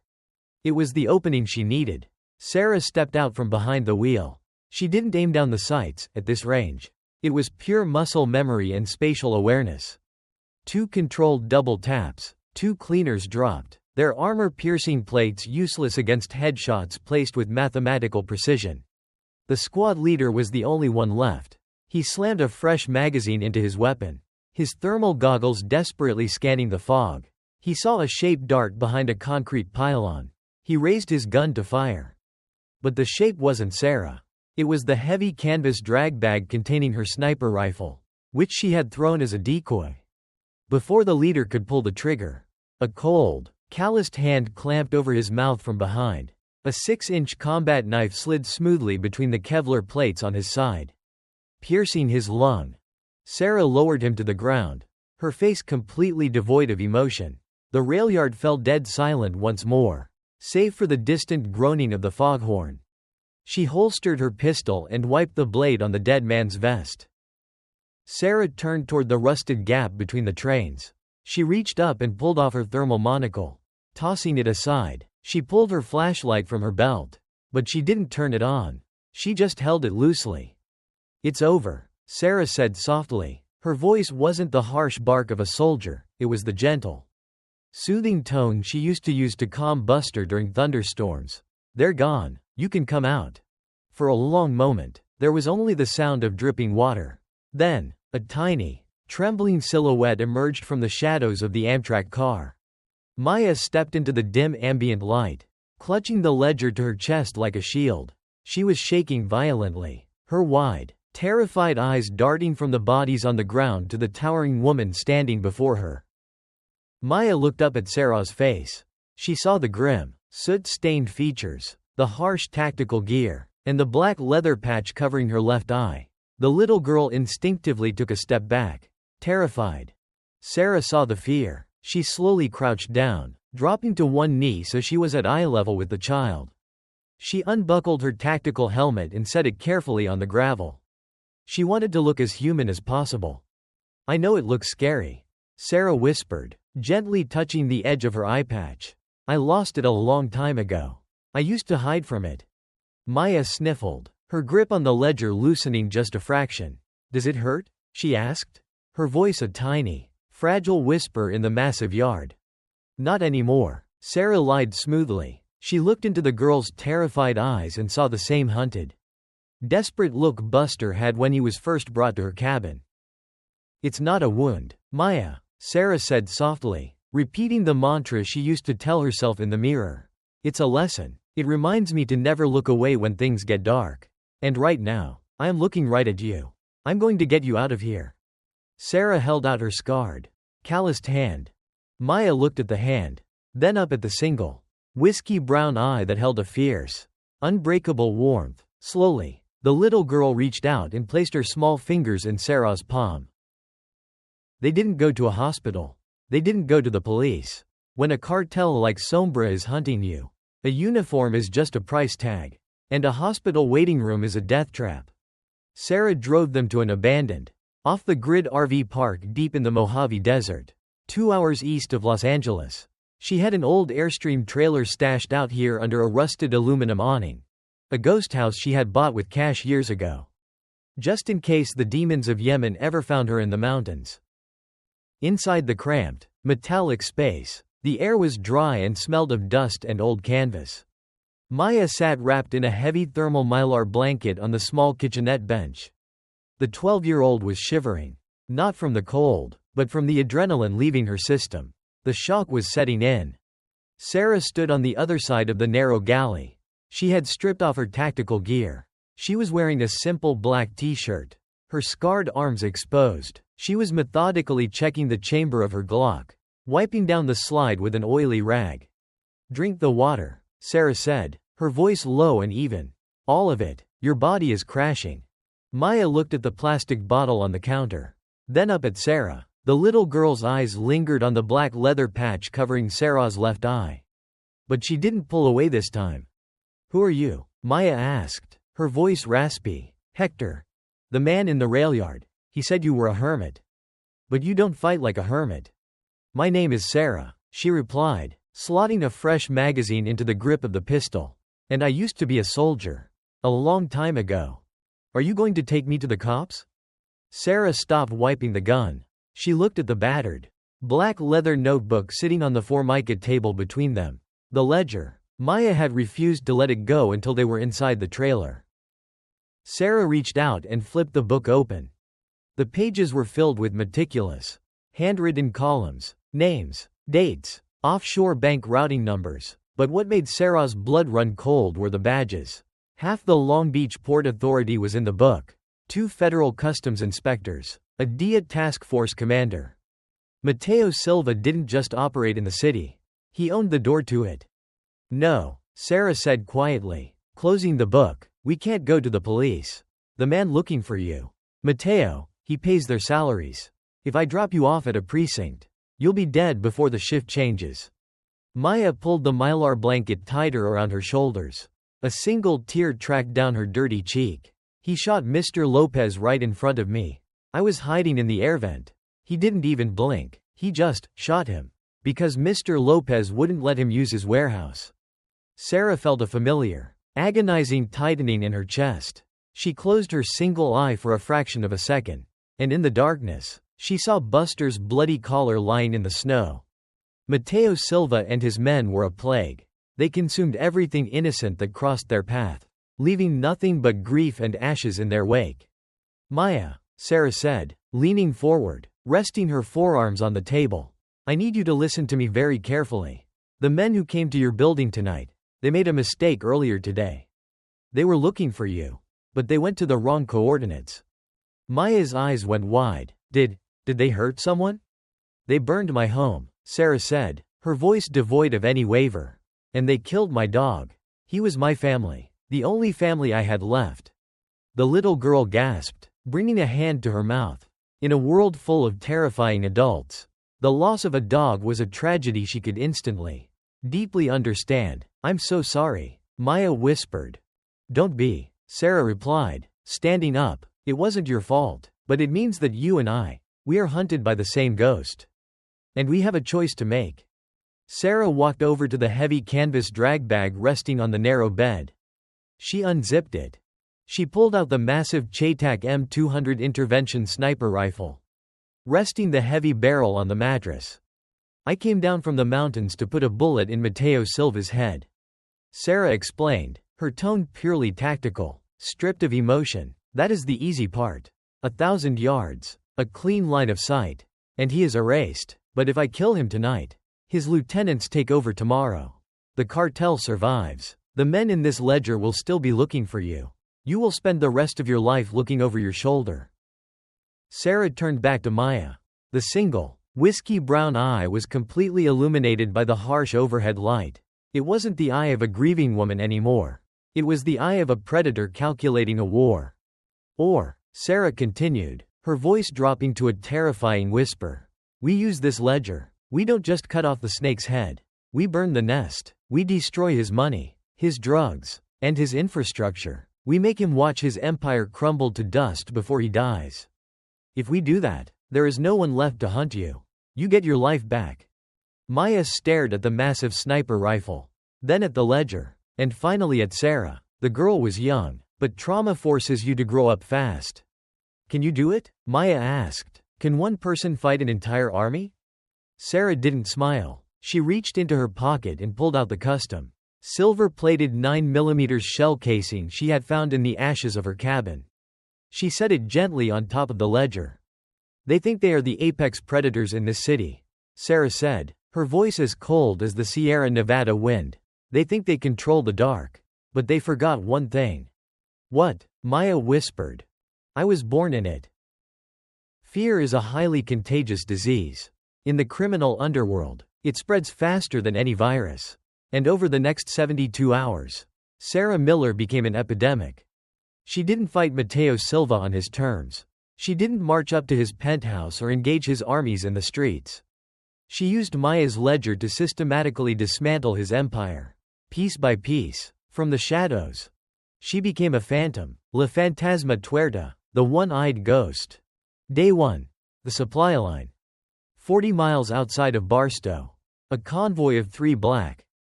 Speaker 1: It was the opening she needed. Sarah stepped out from behind the wheel. She didn't aim down the sights at this range. It was pure muscle memory and spatial awareness. 2 controlled double taps. 2 cleaners dropped, their armor-piercing plates useless against headshots placed with mathematical precision. The squad leader was the only one left. He slammed a fresh magazine into his weapon, his thermal goggles desperately scanning the fog. He saw a shape dart behind a concrete pylon. He raised his gun to fire. But the shape wasn't Sarah. It was the heavy canvas drag bag containing her sniper rifle, which she had thrown as a decoy. Before the leader could pull the trigger, a cold, calloused hand clamped over his mouth from behind. A 6-inch combat knife slid smoothly between the Kevlar plates on his side, piercing his lung. Sarah lowered him to the ground, her face completely devoid of emotion. The railyard fell dead silent once more, save for the distant groaning of the foghorn. She holstered her pistol and wiped the blade on the dead man's vest. Sarah turned toward the rusted gap between the trains. She reached up and pulled off her thermal monocle. Tossing it aside, she pulled her flashlight from her belt. But she didn't turn it on. She just held it loosely. "It's over," Sarah said softly. Her voice wasn't the harsh bark of a soldier, it was the gentle, soothing tone she used to use to calm Buster during thunderstorms. "They're gone. You can come out." For a long moment, there was only the sound of dripping water. Then, a tiny, trembling silhouette emerged from the shadows of the Amtrak car. Maya stepped into the dim ambient light, clutching the ledger to her chest like a shield. She was shaking violently, her wide, terrified eyes darting from the bodies on the ground to the towering woman standing before her. Maya looked up at Sarah's face. She saw the grim, soot-stained features, the harsh tactical gear, and the black leather patch covering her left eye. The little girl instinctively took a step back, terrified. Sarah saw the fear. She slowly crouched down, dropping to one knee so she was at eye level with the child. She unbuckled her tactical helmet and set it carefully on the gravel. She wanted to look as human as possible. "I know it looks scary," Sarah whispered, gently touching the edge of her eye patch. "I lost it a long time ago. I used to hide from it." Maya sniffled, her grip on the ledger loosening just a fraction. "Does it hurt?" she asked, her voice a tiny, fragile whisper in the massive yard. "Not anymore," Sarah lied smoothly. She looked into the girl's terrified eyes and saw the same hunted, desperate look Buster had when he was first brought to her cabin. "It's not a wound, Maya," Sarah said softly, repeating the mantra she used to tell herself in the mirror. "It's a lesson. It reminds me to never look away when things get dark. And right now, I am looking right at you. I'm going to get you out of here." Sarah held out her scarred, calloused hand. Maya looked at the hand, then up at the single, whiskey-brown eye that held a fierce, unbreakable warmth. Slowly, the little girl reached out and placed her small fingers in Sarah's palm. "They didn't go to a hospital. They didn't go to the police. When a cartel like Sombra is hunting you, a uniform is just a price tag. And a hospital waiting room is a death trap." Sarah drove them to an abandoned, off-the-grid RV park deep in the Mojave Desert, 2 hours east of Los Angeles. She had an old Airstream trailer stashed out here under a rusted aluminum awning. A ghost house she had bought with cash years ago, just in case the demons of Yemen ever found her in the mountains. Inside the cramped, metallic space, the air was dry and smelled of dust and old canvas. Maya sat wrapped in a heavy thermal mylar blanket on the small kitchenette bench. The 12-year-old was shivering, not from the cold, but from the adrenaline leaving her system. The shock was setting in. Sarah stood on the other side of the narrow galley. She had stripped off her tactical gear. She was wearing a simple black t-shirt, her scarred arms exposed. She was methodically checking the chamber of her Glock, wiping down the slide with an oily rag. "Drink the water," Sarah said, her voice low and even. "All of it. Your body is crashing." Maya looked at the plastic bottle on the counter, then up at Sarah. The little girl's eyes lingered on the black leather patch covering Sarah's left eye. But she didn't pull away this time. "Who are you?" Maya asked, her voice raspy. "Hector. The man in the railyard. He said you were a hermit. But you don't fight like a hermit." "My name is Sarah," she replied, slotting a fresh magazine into the grip of the pistol. "And I used to be a soldier. A long time ago. Are you going to take me to the cops?" Sarah stopped wiping the gun. She looked at the battered, black leather notebook sitting on the formica table between them. The ledger. Maya had refused to let it go until they were inside the trailer. Sarah reached out and flipped the book open. The pages were filled with meticulous, handwritten columns, names, dates, offshore bank routing numbers. But what made Sarah's blood run cold were the badges. Half the Long Beach Port Authority was in the book. 2 federal customs inspectors. A DIA task force commander. Mateo Silva didn't just operate in the city. He owned the door to it. "No," Sarah said quietly, closing the book. "We can't go to the police. The man looking for you, Mateo, he pays their salaries. If I drop you off at a precinct, You'll be dead before the shift changes. Maya pulled the mylar blanket tighter around her shoulders. A single tear tracked down her dirty cheek. He shot Mr. Lopez right in front of me. I was hiding in the air vent. He didn't even blink. He just shot him. Because Mr. Lopez wouldn't let him use his warehouse. Sarah felt a familiar, agonizing tightening in her chest. She closed her single eye for a fraction of a second. And in the darkness, she saw Buster's bloody collar lying in the snow. Mateo Silva and his men were a plague. They consumed everything innocent that crossed their path, leaving nothing but grief and ashes in their wake. Maya, Sarah said, leaning forward, resting her forearms on the table. I need you to listen to me very carefully. The men who came to your building tonight, they made a mistake earlier today. They were looking for you, but they went to the wrong coordinates. Maya's eyes went wide. Did they hurt someone? They burned my home, Sarah said, her voice devoid of any waver. And they killed my dog. He was my family, the only family I had left. The little girl gasped, bringing a hand to her mouth. In a world full of terrifying adults, the loss of a dog was a tragedy she could instantly, deeply understand. I'm so sorry, Maya whispered. Don't be, Sarah replied, standing up. It wasn't your fault, but it means that you and we are hunted by the same ghost. And we have a choice to make. Sarah walked over to the heavy canvas drag bag resting on the narrow bed. She unzipped it. She pulled out the massive CheyTac M200 Intervention sniper rifle, resting the heavy barrel on the mattress. I came down from the mountains to put a bullet in Mateo Silva's head. Sarah explained, her tone purely tactical, stripped of emotion. That is the easy part. 1,000 yards, a clean line of sight, and he is erased. But if I kill him tonight, his lieutenants take over tomorrow. The cartel survives. The men in this ledger will still be looking for you. You will spend the rest of your life looking over your shoulder. Sarah turned back to Maya. The single, whiskey-brown eye was completely illuminated by the harsh overhead light. It wasn't the eye of a grieving woman anymore. It was the eye of a predator calculating a war. Sarah continued, her voice dropping to a terrifying whisper. We use this ledger. We don't just cut off the snake's head. We burn the nest. We destroy his money, his drugs, and his infrastructure. We make him watch his empire crumble to dust before he dies. If we do that, there is no one left to hunt you. You get your life back. Maya stared at the massive sniper rifle, then at the ledger, and finally at Sarah. The girl was young, but trauma forces you to grow up fast. Can you do it? Maya asked. Can one person fight an entire army? Sarah didn't smile. She reached into her pocket and pulled out the custom, silver-plated 9mm shell casing she had found in the ashes of her cabin. She set it gently on top of the ledger. They think they are the apex predators in this city, Sarah said, her voice as cold as the Sierra Nevada wind. They think they control the dark. But they forgot one thing. What? Maya whispered. I was born in it. Fear is a highly contagious disease. In the criminal underworld, it spreads faster than any virus. And over the next 72 hours, Sarah Miller became an epidemic. She didn't fight Mateo Silva on his terms. She didn't march up to his penthouse or engage his armies in the streets. She used Maya's ledger to systematically dismantle his empire, piece by piece. From the shadows, she became a phantom, La Fantasma Tuerta, the one-eyed ghost. Day 1. The supply line. 40 miles outside of Barstow. A convoy of 3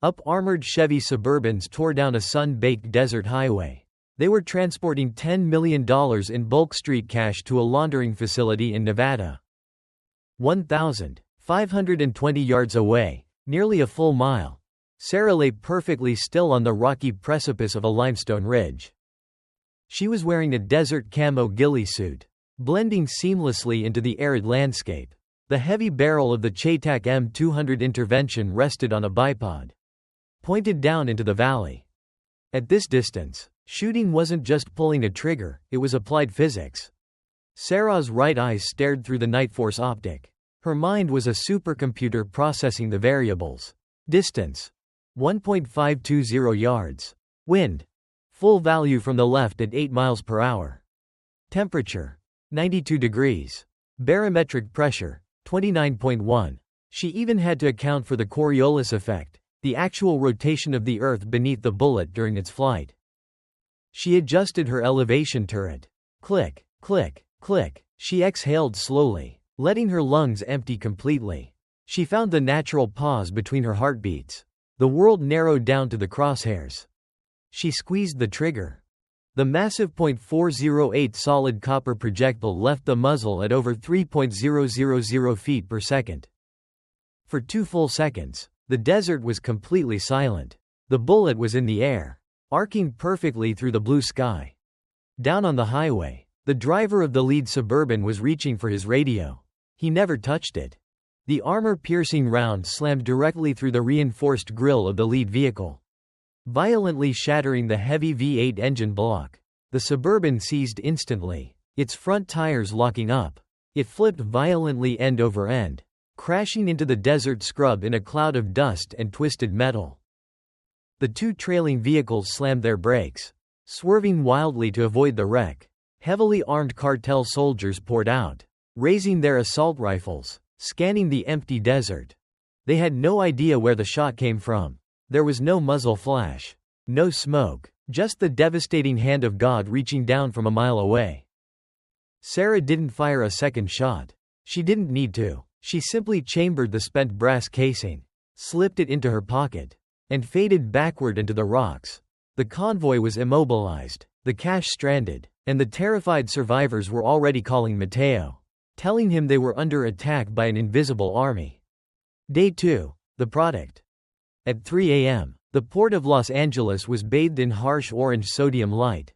Speaker 1: up-armored Chevy Suburbans tore down a sun-baked desert highway. They were transporting $10 million in bulk street cash to a laundering facility in Nevada. 1,520 yards away, nearly a full mile, Sarah lay perfectly still on the rocky precipice of a limestone ridge. She was wearing a desert camo ghillie suit, blending seamlessly into the arid landscape. The heavy barrel of the CheyTac M200 Intervention rested on a bipod, pointed down into the valley. At this distance, shooting wasn't just pulling a trigger, it was applied physics. Sarah's right eye stared through the Nightforce optic. Her mind was a supercomputer processing the variables. Distance: 1.520 yards. Wind: full value from the left at 8 miles per hour. Temperature: 92 degrees. Barometric pressure: 29.1. She even had to account for the Coriolis effect, the actual rotation of the Earth beneath the bullet during its flight. She adjusted her elevation turret. Click, click, click. She exhaled slowly, letting her lungs empty completely. She found the natural pause between her heartbeats. The world narrowed down to the crosshairs. She squeezed the trigger. The massive .408 solid copper projectile left the muzzle at over 3.000 feet per second. For 2 full seconds, the desert was completely silent. The bullet was in the air, arcing perfectly through the blue sky. Down on the highway, the driver of the lead Suburban was reaching for his radio. He never touched it. The armor-piercing round slammed directly through the reinforced grille of the lead vehicle, violently shattering the heavy V8 engine block. The Suburban seized instantly, its front tires locking up. It flipped violently end over end, crashing into the desert scrub in a cloud of dust and twisted metal. The 2 trailing vehicles slammed their brakes, swerving wildly to avoid the wreck. Heavily armed cartel soldiers poured out, raising their assault rifles, scanning the empty desert. They had no idea where the shot came from. There was no muzzle flash, no smoke, just the devastating hand of God reaching down from a mile away. Sarah didn't fire a second shot. She didn't need to. She simply chambered the spent brass casing, slipped it into her pocket, and faded backward into the rocks. The convoy was immobilized, the cache stranded, and the terrified survivors were already calling Mateo, telling him they were under attack by an invisible army. Day 2. The product. At 3 a.m., the port of Los Angeles was bathed in harsh orange sodium light.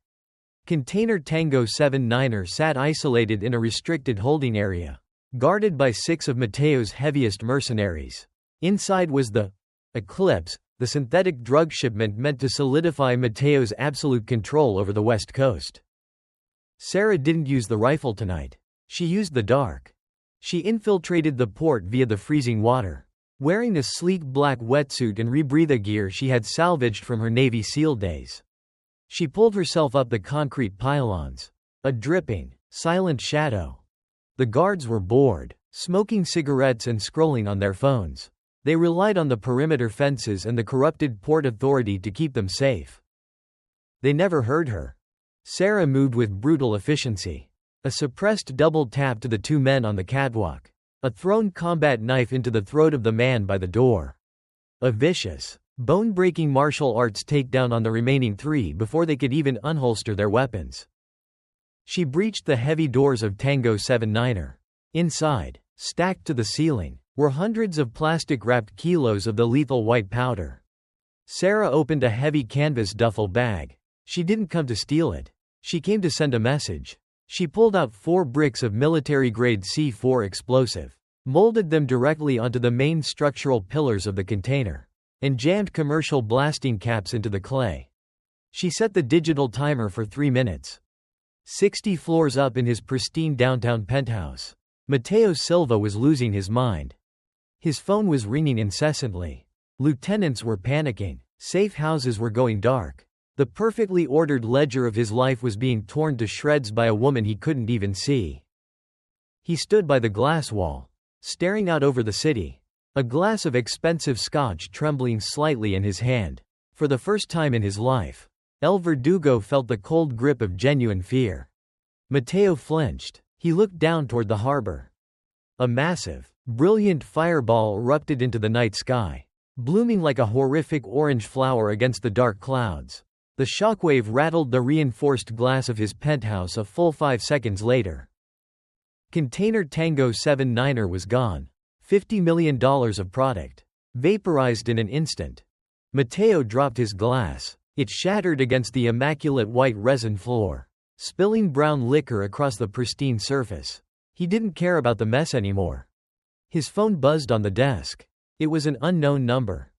Speaker 1: Container Tango 79er sat isolated in a restricted holding area, guarded by 6 of Mateo's heaviest mercenaries. Inside was the Eclipse, the synthetic drug shipment meant to solidify Mateo's absolute control over the West Coast. Sarah didn't use the rifle tonight. She used the dark. She infiltrated the port via the freezing water, wearing a sleek black wetsuit and rebreather gear she had salvaged from her Navy SEAL days. She pulled herself up the concrete pylons, a dripping, silent shadow. The guards were bored, smoking cigarettes and scrolling on their phones. They relied on the perimeter fences and the corrupted Port Authority to keep them safe. They never heard her. Sarah moved with brutal efficiency. A suppressed double tap to the 2 men on the catwalk. A thrown combat knife into the throat of the man by the door. A vicious, bone-breaking martial arts takedown on the remaining 3 before they could even unholster their weapons. She breached the heavy doors of Tango 79er. Inside, stacked to the ceiling, were hundreds of plastic-wrapped kilos of the lethal white powder. Sarah opened a heavy canvas duffel bag. She didn't come to steal it. She came to send a message. She pulled out 4 bricks of military-grade C4 explosive, molded them directly onto the main structural pillars of the container, and jammed commercial blasting caps into the clay. She set the digital timer for 3 minutes. 60 floors up in his pristine downtown penthouse, Mateo Silva was losing his mind. His phone was ringing incessantly. Lieutenants were panicking. Safe houses were going dark. The perfectly ordered ledger of his life was being torn to shreds by a woman he couldn't even see. He stood by the glass wall, staring out over the city, a glass of expensive scotch trembling slightly in his hand. For the first time in his life, El Verdugo felt the cold grip of genuine fear. Mateo flinched. He looked down toward the harbor. A massive, brilliant fireball erupted into the night sky, blooming like a horrific orange flower against the dark clouds. The shockwave rattled the reinforced glass of his penthouse a full 5 seconds later. Container Tango 79er was gone. $50 million of product, vaporized in an instant. Mateo dropped his glass. It shattered against the immaculate white resin floor, spilling brown liquor across the pristine surface. He didn't care about the mess anymore. His phone buzzed on the desk. It was an unknown number.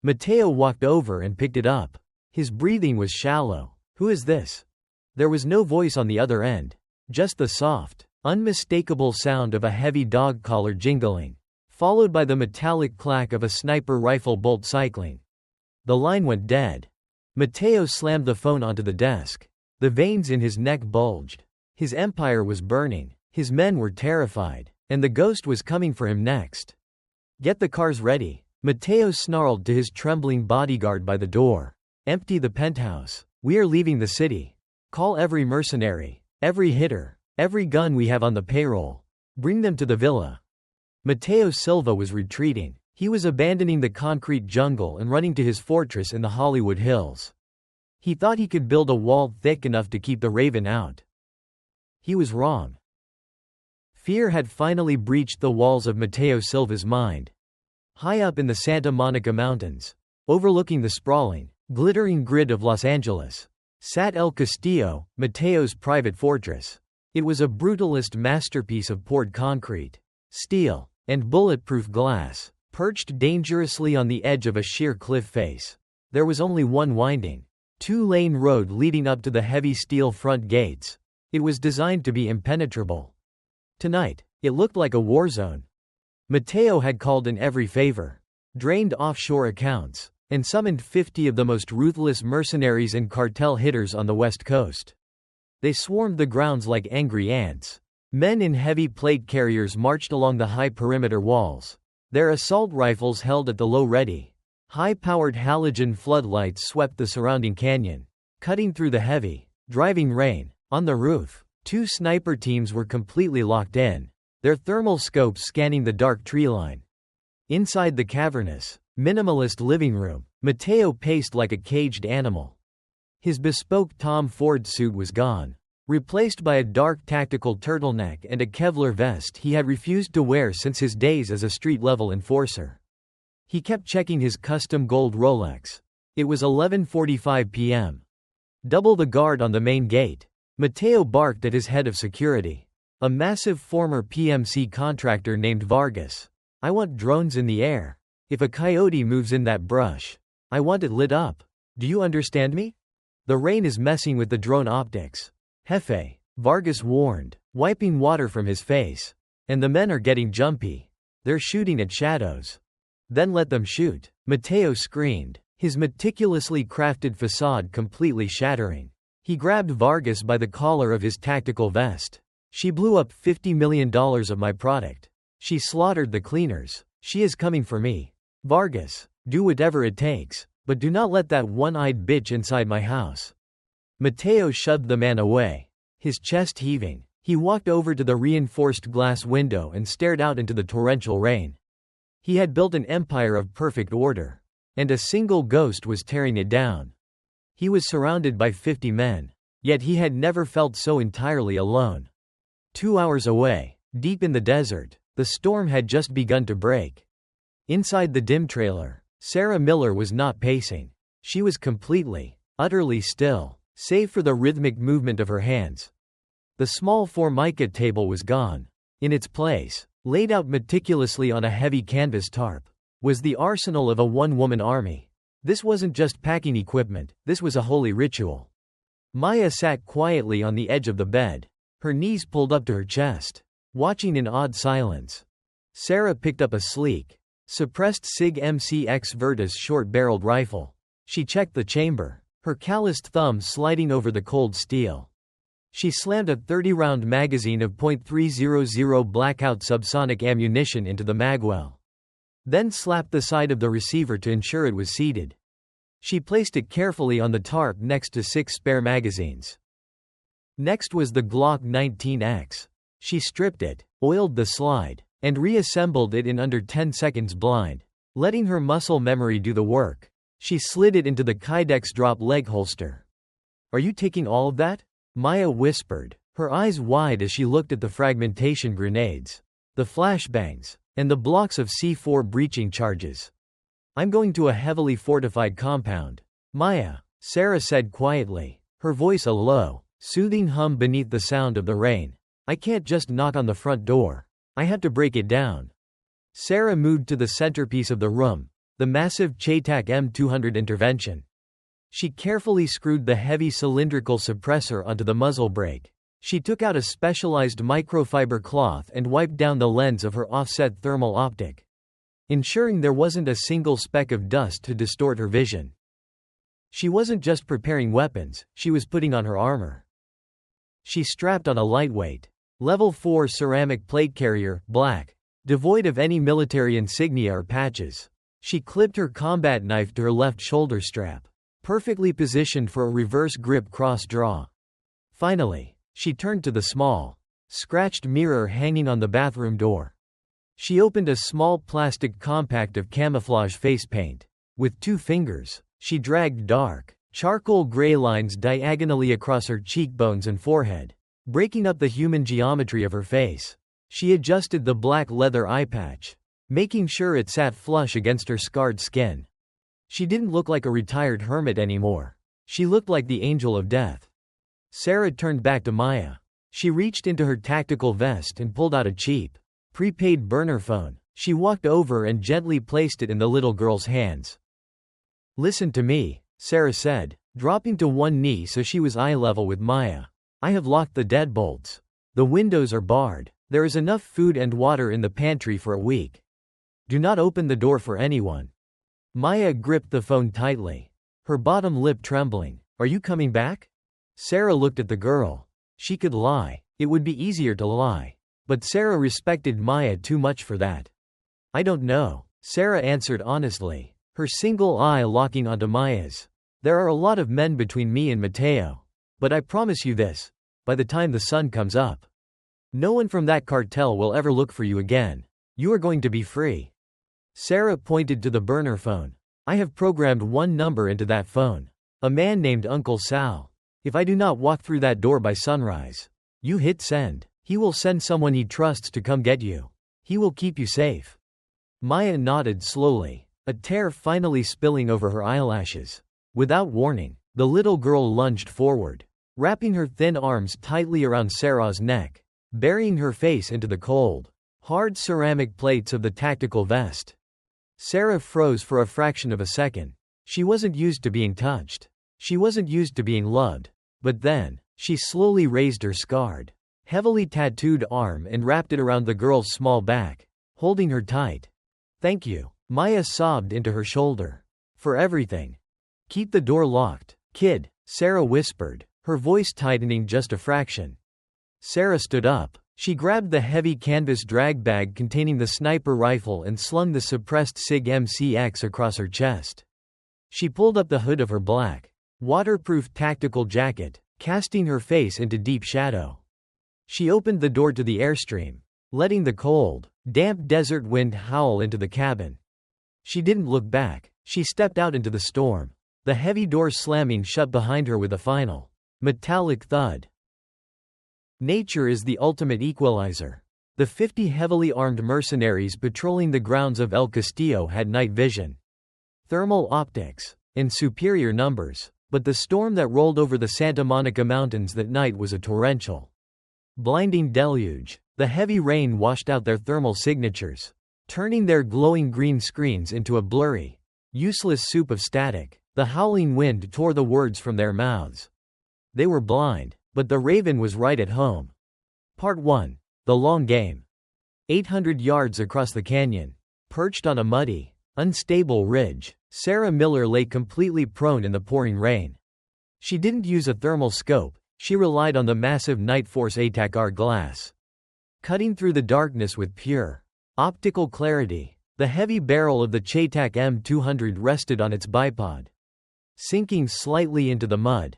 Speaker 1: Mateo walked over and picked it up. His breathing was shallow. Who is this? There was no voice on the other end, just the soft, unmistakable sound of a heavy dog collar jingling, followed by the metallic clack of a sniper rifle bolt cycling. The line went dead. Mateo slammed the phone onto the desk. The veins in his neck bulged. His empire was burning. His men were terrified, and the ghost was coming for him next. Get the cars ready. Mateo snarled to his trembling bodyguard by the door. Empty the penthouse. We are leaving the city. Call every mercenary, every hitter, every gun we have on the payroll. Bring them to the villa. Mateo Silva was retreating. He was abandoning the concrete jungle and running to his fortress in the Hollywood Hills. He thought he could build a wall thick enough to keep the raven out. He was wrong. Fear had finally breached the walls of Mateo Silva's mind. High up in the Santa Monica Mountains, overlooking the sprawling, glittering grid of Los Angeles, sat El Castillo, Mateo's private fortress. It was a brutalist masterpiece of poured concrete, steel, and bulletproof glass, perched dangerously on the edge of a sheer cliff face. There was only one winding, two-lane road leading up to the heavy steel front gates. It was designed to be impenetrable. Tonight, it looked like a war zone. Mateo had called in every favor, drained offshore accounts, and summoned 50 of the most ruthless mercenaries and cartel hitters on the West Coast. They swarmed the grounds like angry ants. Men in heavy plate carriers marched along the high perimeter walls, their assault rifles held at the low ready. High-powered halogen floodlights swept the surrounding canyon, cutting through the heavy, driving rain. On the roof, two sniper teams were completely locked in, their thermal scopes scanning the dark treeline. Inside the cavernous, minimalist living room, Mateo paced like a caged animal. His bespoke Tom Ford suit was gone, replaced by a dark tactical turtleneck and a Kevlar vest he had refused to wear since his days as a street-level enforcer. He kept checking his custom gold Rolex. It was 11:45 p.m. Double the guard on the main gate. Mateo barked at his head of security, a massive former PMC contractor named Vargas. I want drones in the air. If a coyote moves in that brush, I want it lit up. Do you understand me? The rain is messing with the drone optics. Jefe, Vargas warned, wiping water from his face. And the men are getting jumpy. They're shooting at shadows. Then let them shoot, Mateo screamed, his meticulously crafted facade completely shattering. He grabbed Vargas by the collar of his tactical vest. She blew up $50 million of my product. She slaughtered the cleaners. She is coming for me. Vargas, do whatever it takes, but do not let that one-eyed bitch inside my house. Mateo shoved the man away, his chest heaving. He walked over to the reinforced glass window and stared out into the torrential rain. He had built an empire of perfect order, and a single ghost was tearing it down. He was surrounded by 50 men, yet he had never felt so entirely alone. 2 hours away, deep in the desert, the storm had just begun to break. Inside the dim trailer, Sarah Miller was not pacing. She was completely, utterly still, save for the rhythmic movement of her hands. The small formica table was gone. In its place, laid out meticulously on a heavy canvas tarp, was the arsenal of a one-woman army. This wasn't just packing equipment, this was a holy ritual. Maya sat quietly on the edge of the bed, her knees pulled up to her chest, watching in awed silence. Sarah picked up a sleek, suppressed SIG MCX Virtus short-barreled rifle. She checked the chamber, her calloused thumb sliding over the cold steel. She slammed a 30-round magazine of .300 blackout subsonic ammunition into the magwell. Then slapped the side of the receiver to ensure it was seated. She placed it carefully on the tarp next to 6 spare magazines. Next was the Glock 19X. She stripped it, oiled the slide, and reassembled it in under 10 seconds blind, letting her muscle memory do the work. She slid it into the Kydex drop leg holster. Are you taking all of that? Maya whispered, her eyes wide as she looked at the fragmentation grenades, the flashbangs, and the blocks of C4 breaching charges. I'm going to a heavily fortified compound. Maya, Sarah said quietly, her voice a low, soothing hum beneath the sound of the rain. I can't just knock on the front door. I have to break it down. Sarah moved to the centerpiece of the room, the massive CheyTac M200 Intervention. She carefully screwed the heavy cylindrical suppressor onto the muzzle brake. She took out a specialized microfiber cloth and wiped down the lens of her offset thermal optic, ensuring there wasn't a single speck of dust to distort her vision. She wasn't just preparing weapons, she was putting on her armor. She strapped on a lightweight, level 4 ceramic plate carrier, black, devoid of any military insignia or patches. She clipped her combat knife to her left shoulder strap, perfectly positioned for a reverse grip cross draw. Finally, she turned to the small, scratched mirror hanging on the bathroom door. She opened a small plastic compact of camouflage face paint. With 2 fingers, she dragged dark, charcoal gray lines diagonally across her cheekbones and forehead, breaking up the human geometry of her face. She adjusted the black leather eye patch, making sure it sat flush against her scarred skin. She didn't look like a retired hermit anymore. She looked like the angel of death. Sarah turned back to Maya. She reached into her tactical vest and pulled out a cheap, prepaid burner phone. She walked over and gently placed it in the little girl's hands. "Listen to me," Sarah said, dropping to one knee so she was eye level with Maya. "I have locked the deadbolts. The windows are barred. There is enough food and water in the pantry for a week. Do not open the door for anyone." Maya gripped the phone tightly, her bottom lip trembling. "Are you coming back?" Sarah looked at the girl. She could lie. It would be easier to lie. But Sarah respected Maya too much for that. "I don't know," Sarah answered honestly, her single eye locking onto Maya's. "There are a lot of men between me and Mateo. But I promise you this, by the time the sun comes up, no one from that cartel will ever look for you again. You are going to be free." Sarah pointed to the burner phone. "I have programmed one number into that phone. A man named Uncle Sal. If I do not walk through that door by sunrise, you hit send. He will send someone he trusts to come get you. He will keep you safe." Maya nodded slowly, a tear finally spilling over her eyelashes. Without warning, the little girl lunged forward, wrapping her thin arms tightly around Sarah's neck, burying her face into the cold, hard ceramic plates of the tactical vest. Sarah froze for a fraction of a second. She wasn't used to being touched. She wasn't used to being loved. But then, she slowly raised her scarred, heavily tattooed arm and wrapped it around the girl's small back, holding her tight. "Thank you," Maya sobbed into her shoulder. "For everything. Keep the door locked, kid," Sarah whispered, her voice tightening just a fraction. Sarah stood up. She grabbed the heavy canvas drag bag containing the sniper rifle and slung the suppressed SIG MCX across her chest. She pulled up the hood of her black, waterproof tactical jacket, casting her face into deep shadow. She opened the door to the airstream, letting the cold, damp desert wind howl into the cabin. She didn't look back. She stepped out into the storm, the heavy door slamming shut behind her with a final, metallic thud. Nature is the ultimate equalizer. The 50 heavily armed mercenaries patrolling the grounds of El Castillo had night vision, thermal optics, in superior numbers, but the storm that rolled over the Santa Monica Mountains that night was a torrential, blinding deluge. The heavy rain washed out their thermal signatures, turning their glowing green screens into a blurry, useless soup of static. The howling wind tore the words from their mouths. They were blind, but the raven was right at home. Part 1. The Long Game. 800 yards across the canyon, perched on a muddy, unstable ridge, Sarah Miller lay completely prone in the pouring rain. She didn't use a thermal scope. She relied on the massive Nightforce ATAC-R glass, cutting through the darkness with pure optical clarity. The heavy barrel of the CheyTac M200 rested on its bipod, sinking slightly into the mud.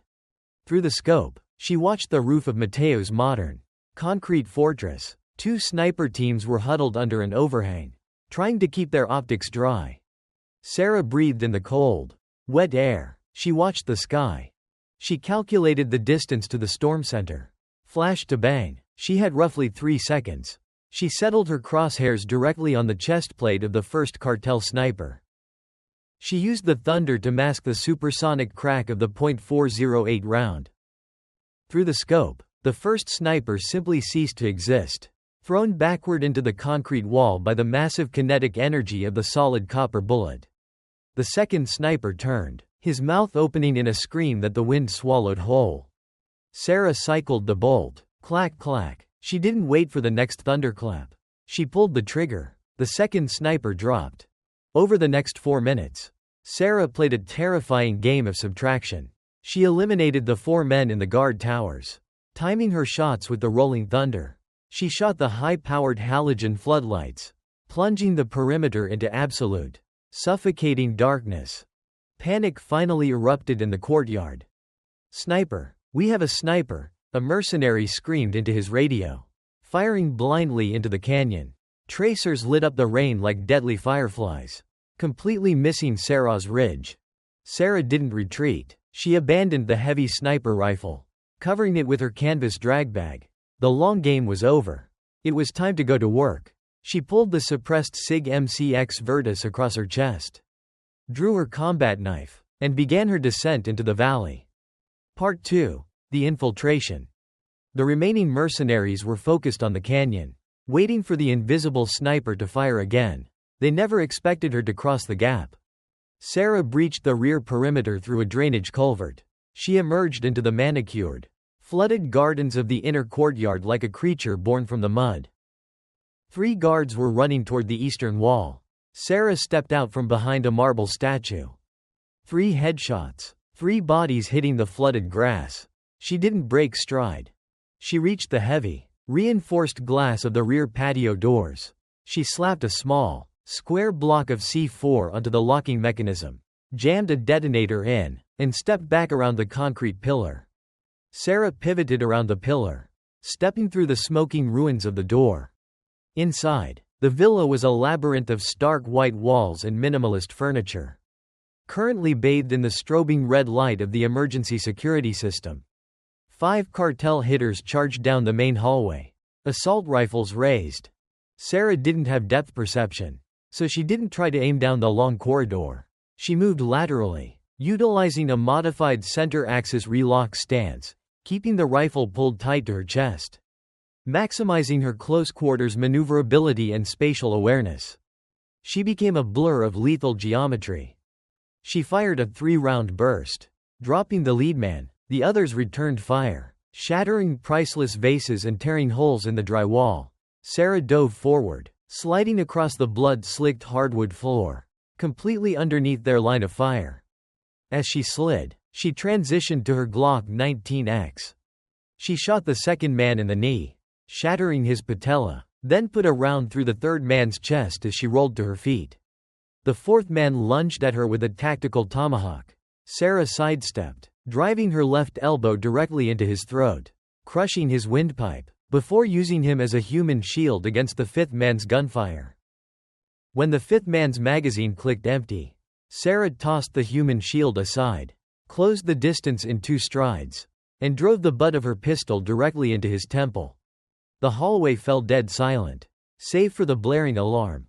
Speaker 1: Through the scope, she watched the roof of Mateo's modern, concrete fortress. 2 sniper teams were huddled under an overhang, trying to keep their optics dry. Sarah breathed in the cold, wet air. She watched the sky. She calculated the distance to the storm center. Flash to bang. She had roughly 3 seconds. She settled her crosshairs directly on the chest plate of the first cartel sniper. She used the thunder to mask the supersonic crack of the .408 round. Through the scope, the first sniper simply ceased to exist, thrown backward into the concrete wall by the massive kinetic energy of the solid copper bullet. The second sniper turned, his mouth opening in a scream that the wind swallowed whole. Sarah cycled the bolt. Clack clack. She didn't wait for the next thunderclap. She pulled the trigger. The second sniper dropped. Over the next 4 minutes, Sarah played a terrifying game of subtraction. She eliminated the 4 men in the guard towers, timing her shots with the rolling thunder. She shot the high-powered halogen floodlights, plunging the perimeter into absolute, suffocating darkness. Panic finally erupted in the courtyard. "Sniper! We have a sniper!" a mercenary screamed into his radio. Firing blindly into the canyon. Tracers lit up the rain like deadly fireflies, completely missing Sarah's ridge. Sarah didn't retreat. She abandoned the heavy sniper rifle, covering it with her canvas drag bag. The long game was over. It was time to go to work. She pulled the suppressed SIG MCX Virtus across her chest, drew her combat knife, and began her descent into the valley. Part 2. The Infiltration. The remaining mercenaries were focused on the canyon, waiting for the invisible sniper to fire again. They never expected her to cross the gap. Sarah breached the rear perimeter through a drainage culvert. She emerged into the manicured, flooded gardens of the inner courtyard like a creature born from the mud. 3 guards were running toward the eastern wall. Sarah stepped out from behind a marble statue. 3 headshots. 3 bodies hitting the flooded grass. She didn't break stride. She reached the heavy, reinforced glass of the rear patio doors. She slapped a small, square block of C4 onto the locking mechanism, jammed a detonator in, and stepped back around the concrete pillar. Sarah pivoted around the pillar, stepping through the smoking ruins of the door. Inside, the villa was a labyrinth of stark white walls and minimalist furniture, currently bathed in the strobing red light of the emergency security system. 5 cartel hitters charged down the main hallway, assault rifles raised. Sarah didn't have depth perception, so she didn't try to aim down the long corridor. She moved laterally, utilizing a modified center-axis relock stance, keeping the rifle pulled tight to her chest, maximizing her close-quarters maneuverability and spatial awareness. She became a blur of lethal geometry. She fired a 3-round burst, dropping the lead man. The others returned fire, shattering priceless vases and tearing holes in the drywall. Sarah dove forward, sliding across the blood-slicked hardwood floor, completely underneath their line of fire. As she slid, she transitioned to her Glock 19X. She shot the second man in the knee, shattering his patella, then put a round through the third man's chest as she rolled to her feet. The fourth man lunged at her with a tactical tomahawk. Sarah sidestepped, driving her left elbow directly into his throat, crushing his windpipe, before using him as a human shield against the fifth man's gunfire. When the fifth man's magazine clicked empty, Sarah tossed the human shield aside, closed the distance in 2 strides, and drove the butt of her pistol directly into his temple. The hallway fell dead silent, save for the blaring alarm.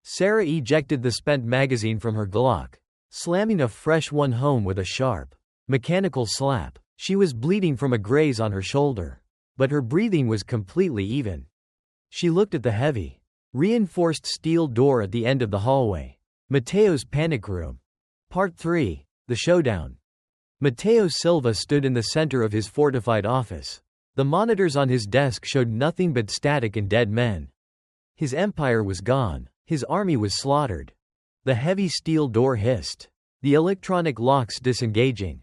Speaker 1: Sarah ejected the spent magazine from her Glock, slamming a fresh one home with a sharp, mechanical slap. She was bleeding from a graze on her shoulder, but her breathing was completely even. She looked at the heavy, reinforced steel door at the end of the hallway. Mateo's panic room. Part 3. The Showdown. Mateo Silva stood in the center of his fortified office. The monitors on his desk showed nothing but static and dead men. His empire was gone. His army was slaughtered. The heavy steel door hissed, the electronic locks disengaging.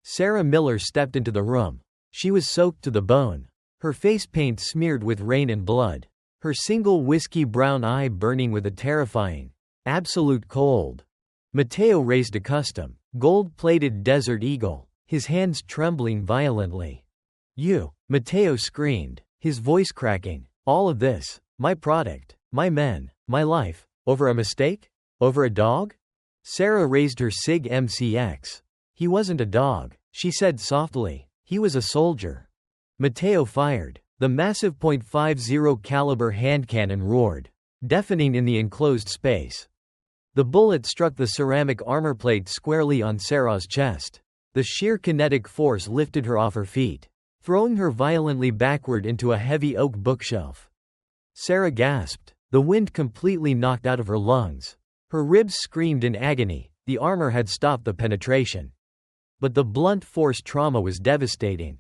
Speaker 1: Sarah Miller stepped into the room. She was soaked to the bone, her face paint smeared with rain and blood, her single whiskey brown eye burning with a terrifying, absolute cold. Mateo raised a custom, gold-plated Desert Eagle, his hands trembling violently. "You," Mateo screamed, his voice cracking. "All of this, my product, my men, my life, over a mistake? Over a dog?" Sarah raised her SIG MCX. "He wasn't a dog," she said softly. "He was a soldier." Mateo fired. The massive .50 caliber hand cannon roared, deafening in the enclosed space. The bullet struck the ceramic armor plate squarely on Sarah's chest. The sheer kinetic force lifted her off her feet, throwing her violently backward into a heavy oak bookshelf. Sarah gasped. The wind completely knocked out of her lungs. Her ribs screamed in agony. The armor had stopped the penetration, but the blunt force trauma was devastating.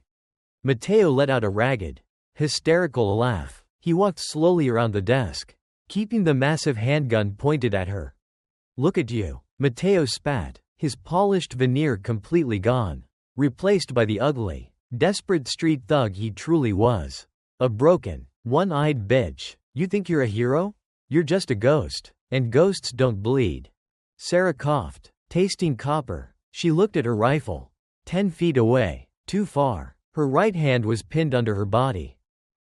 Speaker 1: Mateo let out a ragged, hysterical laugh. He walked slowly around the desk, keeping the massive handgun pointed at her. "Look at you," Mateo spat, his polished veneer completely gone, replaced by the ugly, desperate street thug he truly was. "A broken, one-eyed bitch. You think you're a hero? You're just a ghost, and ghosts don't bleed. Sarah coughed, tasting copper. She looked at her rifle. 10 feet away. Too far. Her right hand was pinned under her body.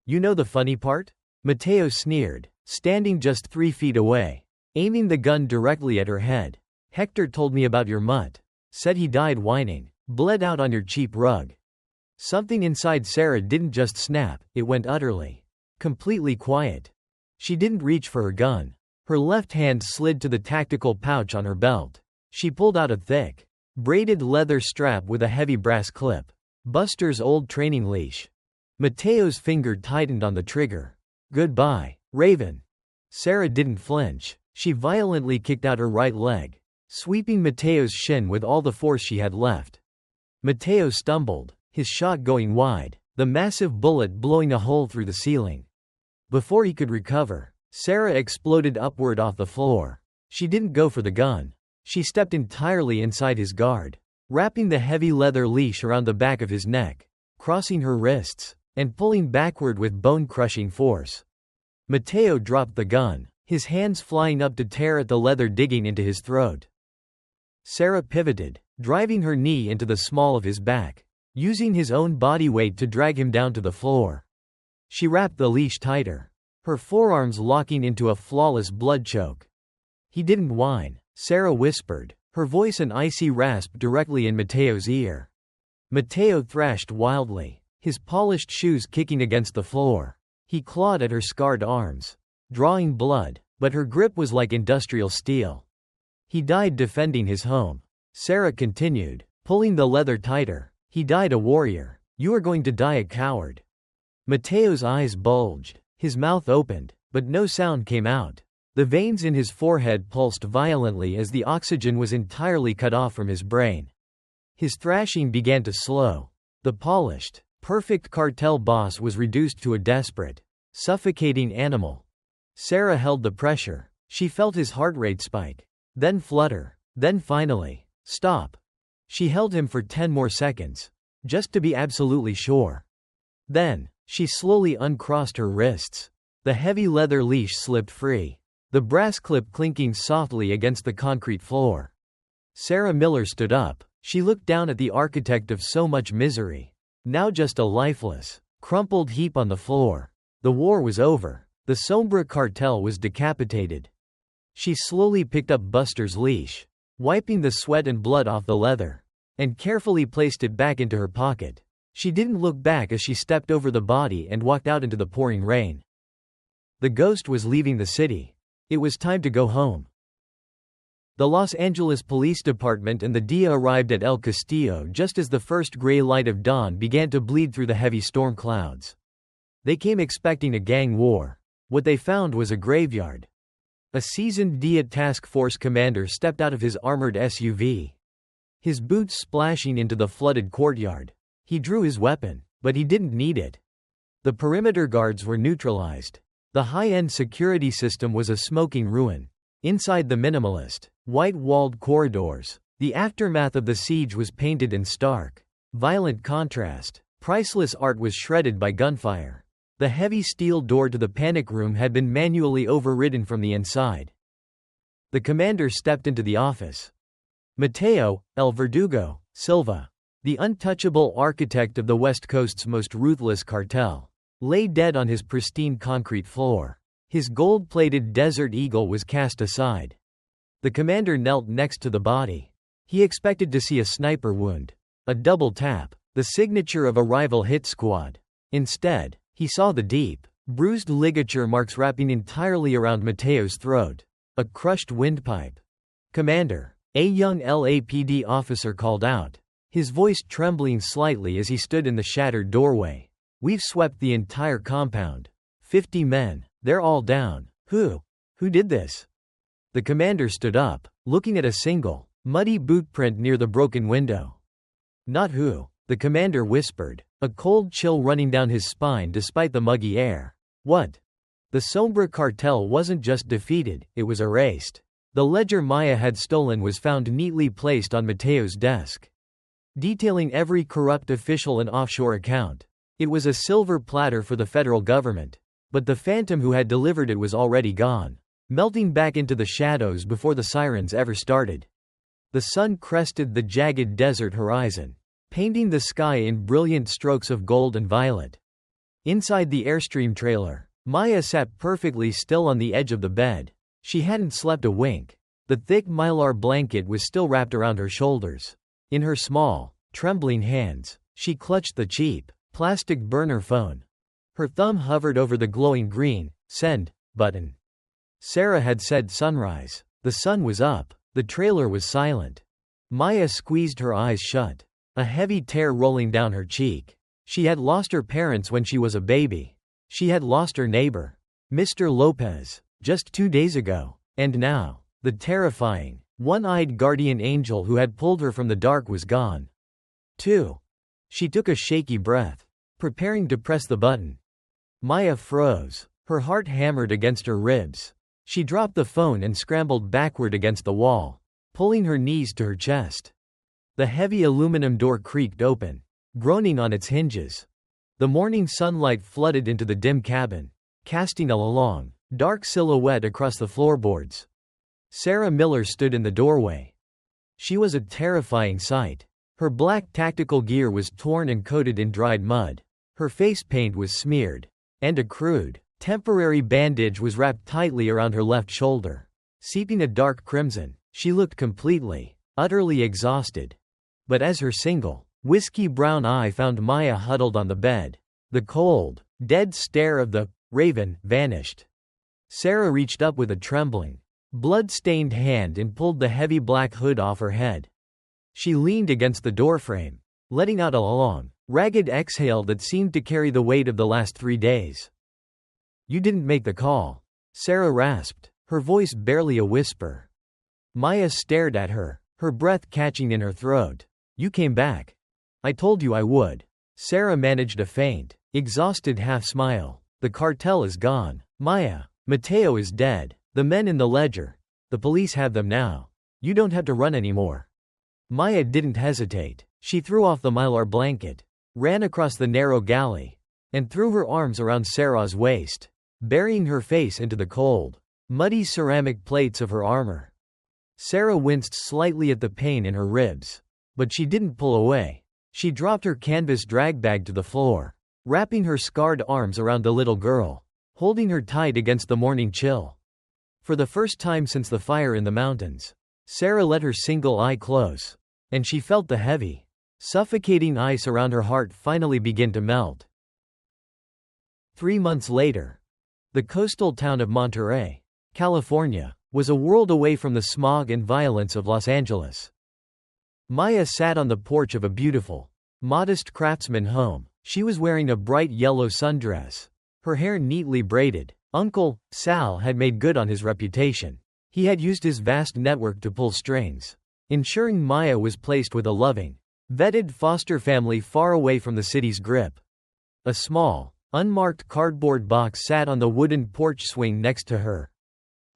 Speaker 1: You know the funny part? Mateo sneered, standing just 3 feet away, aiming the gun directly at her head. Hector told me about your mutt. Said he died whining. Bled out on your cheap rug. Something inside Sarah didn't just snap, it went utterly, completely quiet. She didn't reach for her gun. Her left hand slid to the tactical pouch on her belt. She pulled out a thick, braided leather strap with a heavy brass clip. Buster's old training leash. Mateo's finger tightened on the trigger. Goodbye, Raven. Sarah didn't flinch. She violently kicked out her right leg, sweeping Mateo's shin with all the force she had left. Mateo stumbled, his shot going wide, the massive bullet blowing a hole through the ceiling. Before he could recover, Sarah exploded upward off the floor. She didn't go for the gun. She stepped entirely inside his guard, wrapping the heavy leather leash around the back of his neck, crossing her wrists, and pulling backward with bone-crushing force. Mateo dropped the gun, his hands flying up to tear at the leather digging into his throat. Sarah pivoted, driving her knee into the small of his back, using his own body weight to drag him down to the floor. She wrapped the leash tighter, her forearms locking into a flawless blood choke. He didn't whine, Sarah whispered, her voice an icy rasp directly in Mateo's ear. Mateo thrashed wildly, his polished shoes kicking against the floor. He clawed at her scarred arms, drawing blood, but her grip was like industrial steel. He died defending his home. Sarah continued, pulling the leather tighter. He died a warrior. You are going to die a coward. Mateo's eyes bulged, his mouth opened, but no sound came out. The veins in his forehead pulsed violently as the oxygen was entirely cut off from his brain. His thrashing began to slow. The polished, perfect cartel boss was reduced to a desperate, suffocating animal. Sarah held the pressure. She felt his heart rate spike, then flutter, then finally, stop. She held him for 10 more seconds, just to be absolutely sure. Then, she slowly uncrossed her wrists. The heavy leather leash slipped free, the brass clip clinking softly against the concrete floor. Sarah Miller stood up. She looked down at the architect of so much misery, now just a lifeless, crumpled heap on the floor. The war was over. The Sombra Cartel was decapitated. She slowly picked up Buster's leash, wiping the sweat and blood off the leather, and carefully placed it back into her pocket. She didn't look back as she stepped over the body and walked out into the pouring rain. The ghost was leaving the city. It was time to go home. The Los Angeles Police Department and the DEA arrived at El Castillo just as the first gray light of dawn began to bleed through the heavy storm clouds. They came expecting a gang war. What they found was a graveyard. A seasoned DEA task force commander stepped out of his armored SUV, his boots splashing into the flooded courtyard. He drew his weapon, but he didn't need it. The perimeter guards were neutralized. The high-end security system was a smoking ruin. Inside the minimalist, white-walled corridors, the aftermath of the siege was painted in stark, violent contrast. Priceless art was shredded by gunfire. The heavy steel door to the panic room had been manually overridden from the inside. The commander stepped into the office. Mateo, El Verdugo, Silva, the untouchable architect of the West Coast's most ruthless cartel, lay dead on his pristine concrete floor. His gold-plated Desert Eagle was cast aside. The commander knelt next to the body. He expected to see a sniper wound, a double tap, the signature of a rival hit squad. Instead, he saw the deep, bruised ligature marks wrapping entirely around Mateo's throat. A crushed windpipe. "Commander," a young LAPD officer called out, his voice trembling slightly as he stood in the shattered doorway. "We've swept the entire compound. 50 men. They're all down." Who did this?" The commander stood up, looking at a single, muddy boot print near the broken window. "Not who," the commander whispered, a cold chill running down his spine despite the muggy air. "What?" The Sombra Cartel wasn't just defeated, it was erased. The ledger Maya had stolen was found neatly placed on Mateo's desk, detailing every corrupt official and offshore account. It was a silver platter for the federal government, but the phantom who had delivered it was already gone. melting back into the shadows before the sirens ever started. The sun crested the jagged desert horizon, painting the sky in brilliant strokes of gold and violet. Inside the Airstream trailer, Maya sat perfectly still on the edge of the bed. She hadn't slept a wink. The thick mylar blanket was still wrapped around her shoulders. In her small, trembling hands, she clutched the cheap, plastic burner phone. Her thumb hovered over the glowing green send button. Sarah had said sunrise. The sun was up. The trailer was silent. Maya squeezed her eyes shut, a heavy tear rolling down her cheek. She had lost her parents when she was a baby. She had lost her neighbor, Mr. Lopez, just 2 days ago. And now, the terrifying, one-eyed guardian angel who had pulled her from the dark was gone, too. She took a shaky breath, preparing to press the button. Maya froze. Her heart hammered against her ribs. She dropped the phone and scrambled backward against the wall, pulling her knees to her chest. The heavy aluminum door creaked open, groaning on its hinges. The morning sunlight flooded into the dim cabin, casting a long, dark silhouette across the floorboards. Sarah Miller stood in the doorway. She was a terrifying sight. Her black tactical gear was torn and coated in dried mud. Her face paint was smeared, and a crude, temporary bandage was wrapped tightly around her left shoulder. Seeping a dark crimson, she looked completely, utterly exhausted. But as her single, whiskey-brown eye found Maya huddled on the bed, the cold, dead stare of the raven vanished. Sarah reached up with a trembling, blood-stained hand and pulled the heavy black hood off her head. She leaned against the doorframe, letting out a long, ragged exhale that seemed to carry the weight of the last 3 days. "You didn't make the call," Sarah rasped, her voice barely a whisper. Maya stared at her, her breath catching in her throat. "You came back. I told you I would." Sarah managed a faint, exhausted half-smile. "The cartel is gone, Maya. Mateo is dead. The men in the ledger. The police have them now. You don't have to run anymore." Maya didn't hesitate. She threw off the mylar blanket, ran across the narrow galley, and threw her arms around Sarah's waist, burying her face into the cold, muddy ceramic plates of her armor. Sarah winced slightly at the pain in her ribs, but she didn't pull away. She dropped her canvas drag bag to the floor, wrapping her scarred arms around the little girl, holding her tight against the morning chill. For the first time since the fire in the mountains, Sarah let her single eye close, and she felt the heavy, suffocating ice around her heart finally begin to melt. 3 months later, the coastal town of Monterey, California, was a world away from the smog and violence of Los Angeles. Maya sat on the porch of a beautiful, modest craftsman home. She was wearing a bright yellow sundress, her hair neatly braided. Uncle Sal had made good on his reputation. He had used his vast network to pull strings, ensuring Maya was placed with a loving, vetted foster family far away from the city's grip. A small, unmarked cardboard box sat on the wooden porch swing next to her.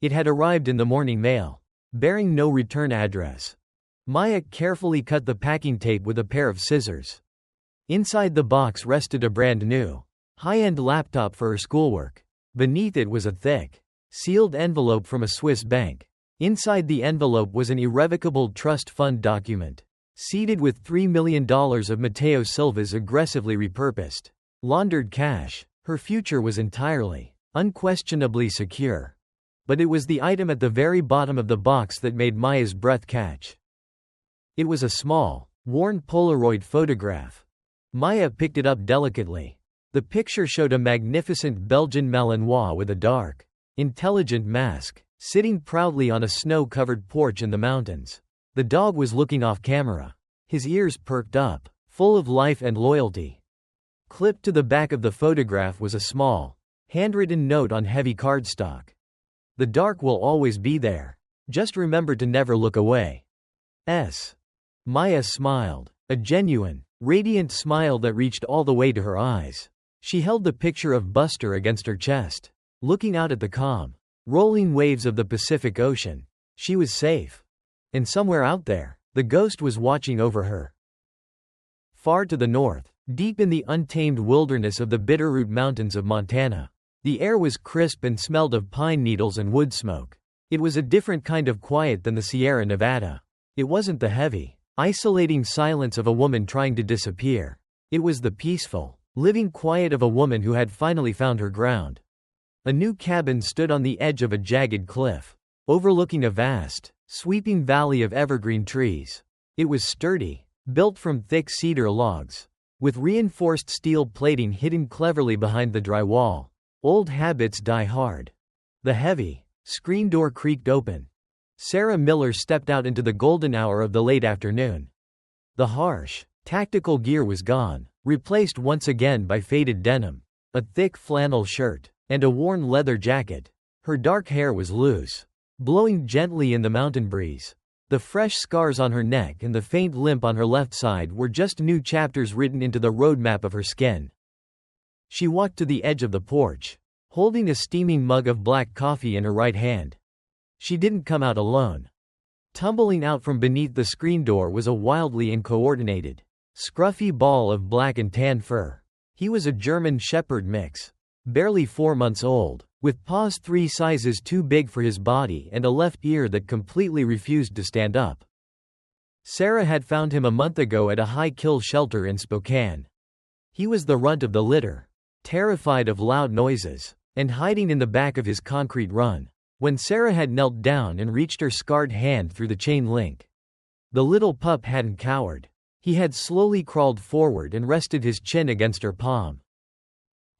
Speaker 1: It had arrived in the morning mail, bearing no return address. Maya carefully cut the packing tape with a pair of scissors. Inside the box rested a brand-new, high-end laptop for her schoolwork. Beneath it was a thick, sealed envelope from a Swiss bank. Inside the envelope was an irrevocable trust fund document, seeded with $3 million of Mateo Silva's aggressively repurposed, laundered cash. Her future was entirely, unquestionably secure. But it was the item at the very bottom of the box that made Maya's breath catch. It was a small, worn Polaroid photograph. Maya picked it up delicately. The picture showed a magnificent Belgian Malinois with a dark, intelligent mask, sitting proudly on a snow-covered porch in the mountains. The dog was looking off camera, his ears perked up, full of life and loyalty. Clipped to the back of the photograph was a small, handwritten note on heavy cardstock. "The dark will always be there. Just remember to never look away. S." Maya smiled, a genuine, radiant smile that reached all the way to her eyes. She held the picture of Buster against her chest, looking out at the calm, rolling waves of the Pacific Ocean. She was safe. And somewhere out there, the ghost was watching over her. Far to the north, deep in the untamed wilderness of the Bitterroot Mountains of Montana, The air was crisp and smelled of pine needles and wood smoke. It was a different kind of quiet than the Sierra Nevada. It wasn't the heavy, isolating silence of a woman trying to disappear. It was the peaceful, living quiet of a woman who had finally found her ground. A new cabin stood on the edge of a jagged cliff, overlooking a vast, sweeping valley of evergreen trees. It was sturdy, built from thick cedar logs, with reinforced steel plating hidden cleverly behind the dry wall. Old habits die hard. The heavy screen door creaked open. Sarah Miller stepped out into the golden hour of the late afternoon. The harsh, tactical gear was gone, replaced once again by faded denim, a thick flannel shirt, and a worn leather jacket. Her dark hair was loose, blowing gently in the mountain breeze. The fresh scars on her neck and the faint limp on her left side were just new chapters written into the roadmap of her skin. She walked to the edge of the porch, holding a steaming mug of black coffee in her right hand. She didn't come out alone. Tumbling out from beneath the screen door was a wildly uncoordinated, scruffy ball of black and tan fur. He was a German Shepherd mix, barely 4 months old, with paws 3 sizes too big for his body and a left ear that completely refused to stand up. Sarah had found him a month ago at a high-kill shelter in Spokane. He was the runt of the litter, terrified of loud noises, and hiding in the back of his concrete run. When Sarah had knelt down and reached her scarred hand through the chain link, the little pup hadn't cowered. He had slowly crawled forward and rested his chin against her palm.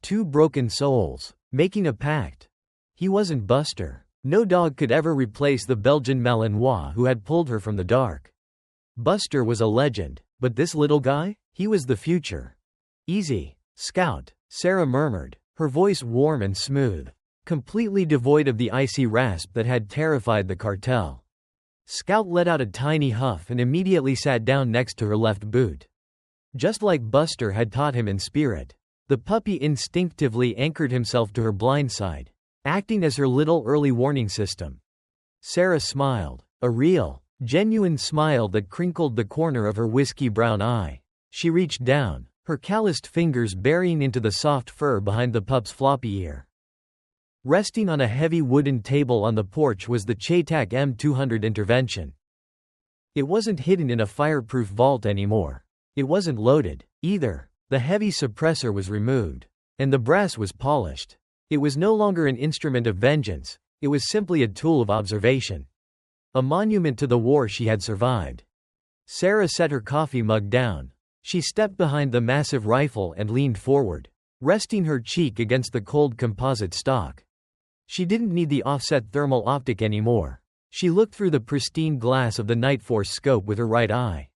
Speaker 1: 2 broken souls, making a pact. He wasn't Buster. No dog could ever replace the Belgian Malinois who had pulled her from the dark. Buster was a legend, but this little guy? He was the future. Easy, Scout, Sarah murmured, her voice warm and smooth, completely devoid of the icy rasp that had terrified the cartel. Scout let out a tiny huff and immediately sat down next to her left boot. Just like Buster had taught him in spirit, the puppy instinctively anchored himself to her blind side, acting as her little early warning system. Sarah smiled, a real, genuine smile that crinkled the corner of her whiskey-brown eye. She reached down, her calloused fingers burying into the soft fur behind the pup's floppy ear. Resting on a heavy wooden table on the porch was the CheyTac M200 Intervention. It wasn't hidden in a fireproof vault anymore. It wasn't loaded, either. The heavy suppressor was removed, and the brass was polished. It was no longer an instrument of vengeance, it was simply a tool of observation. A monument to the war she had survived. Sarah set her coffee mug down. She stepped behind the massive rifle and leaned forward, resting her cheek against the cold composite stock. She didn't need the offset thermal optic anymore. She looked through the pristine glass of the Nightforce scope with her right eye.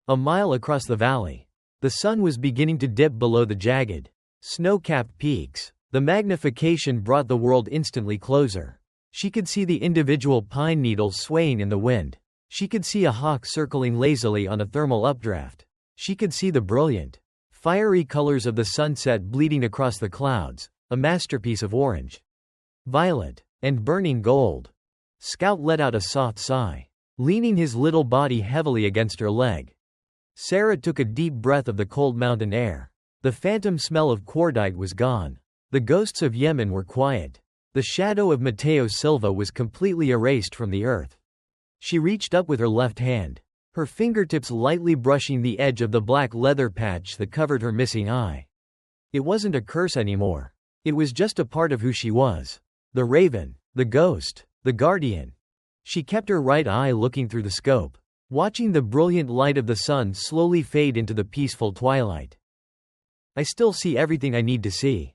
Speaker 1: A mile across the valley, the sun was beginning to dip below the jagged, snow-capped peaks. The magnification brought the world instantly closer. She could see the individual pine needles swaying in the wind. She could see a hawk circling lazily on a thermal updraft. She could see the brilliant, fiery colors of the sunset bleeding across the clouds, a masterpiece of orange, violet, and burning gold. Scout let out a soft sigh, leaning his little body heavily against her leg. Sarah took a deep breath of the cold mountain air. The phantom smell of cordite was gone. The ghosts of Yemen were quiet. The shadow of Mateo Silva was completely erased from the earth. She reached up with her left hand, her fingertips lightly brushing the edge of the black leather patch that covered her missing eye. It wasn't a curse anymore. It was just a part of who she was. The raven, the ghost, the guardian. She kept her right eye looking through the scope, watching the brilliant light of the sun slowly fade into the peaceful twilight. I still see everything I need to see.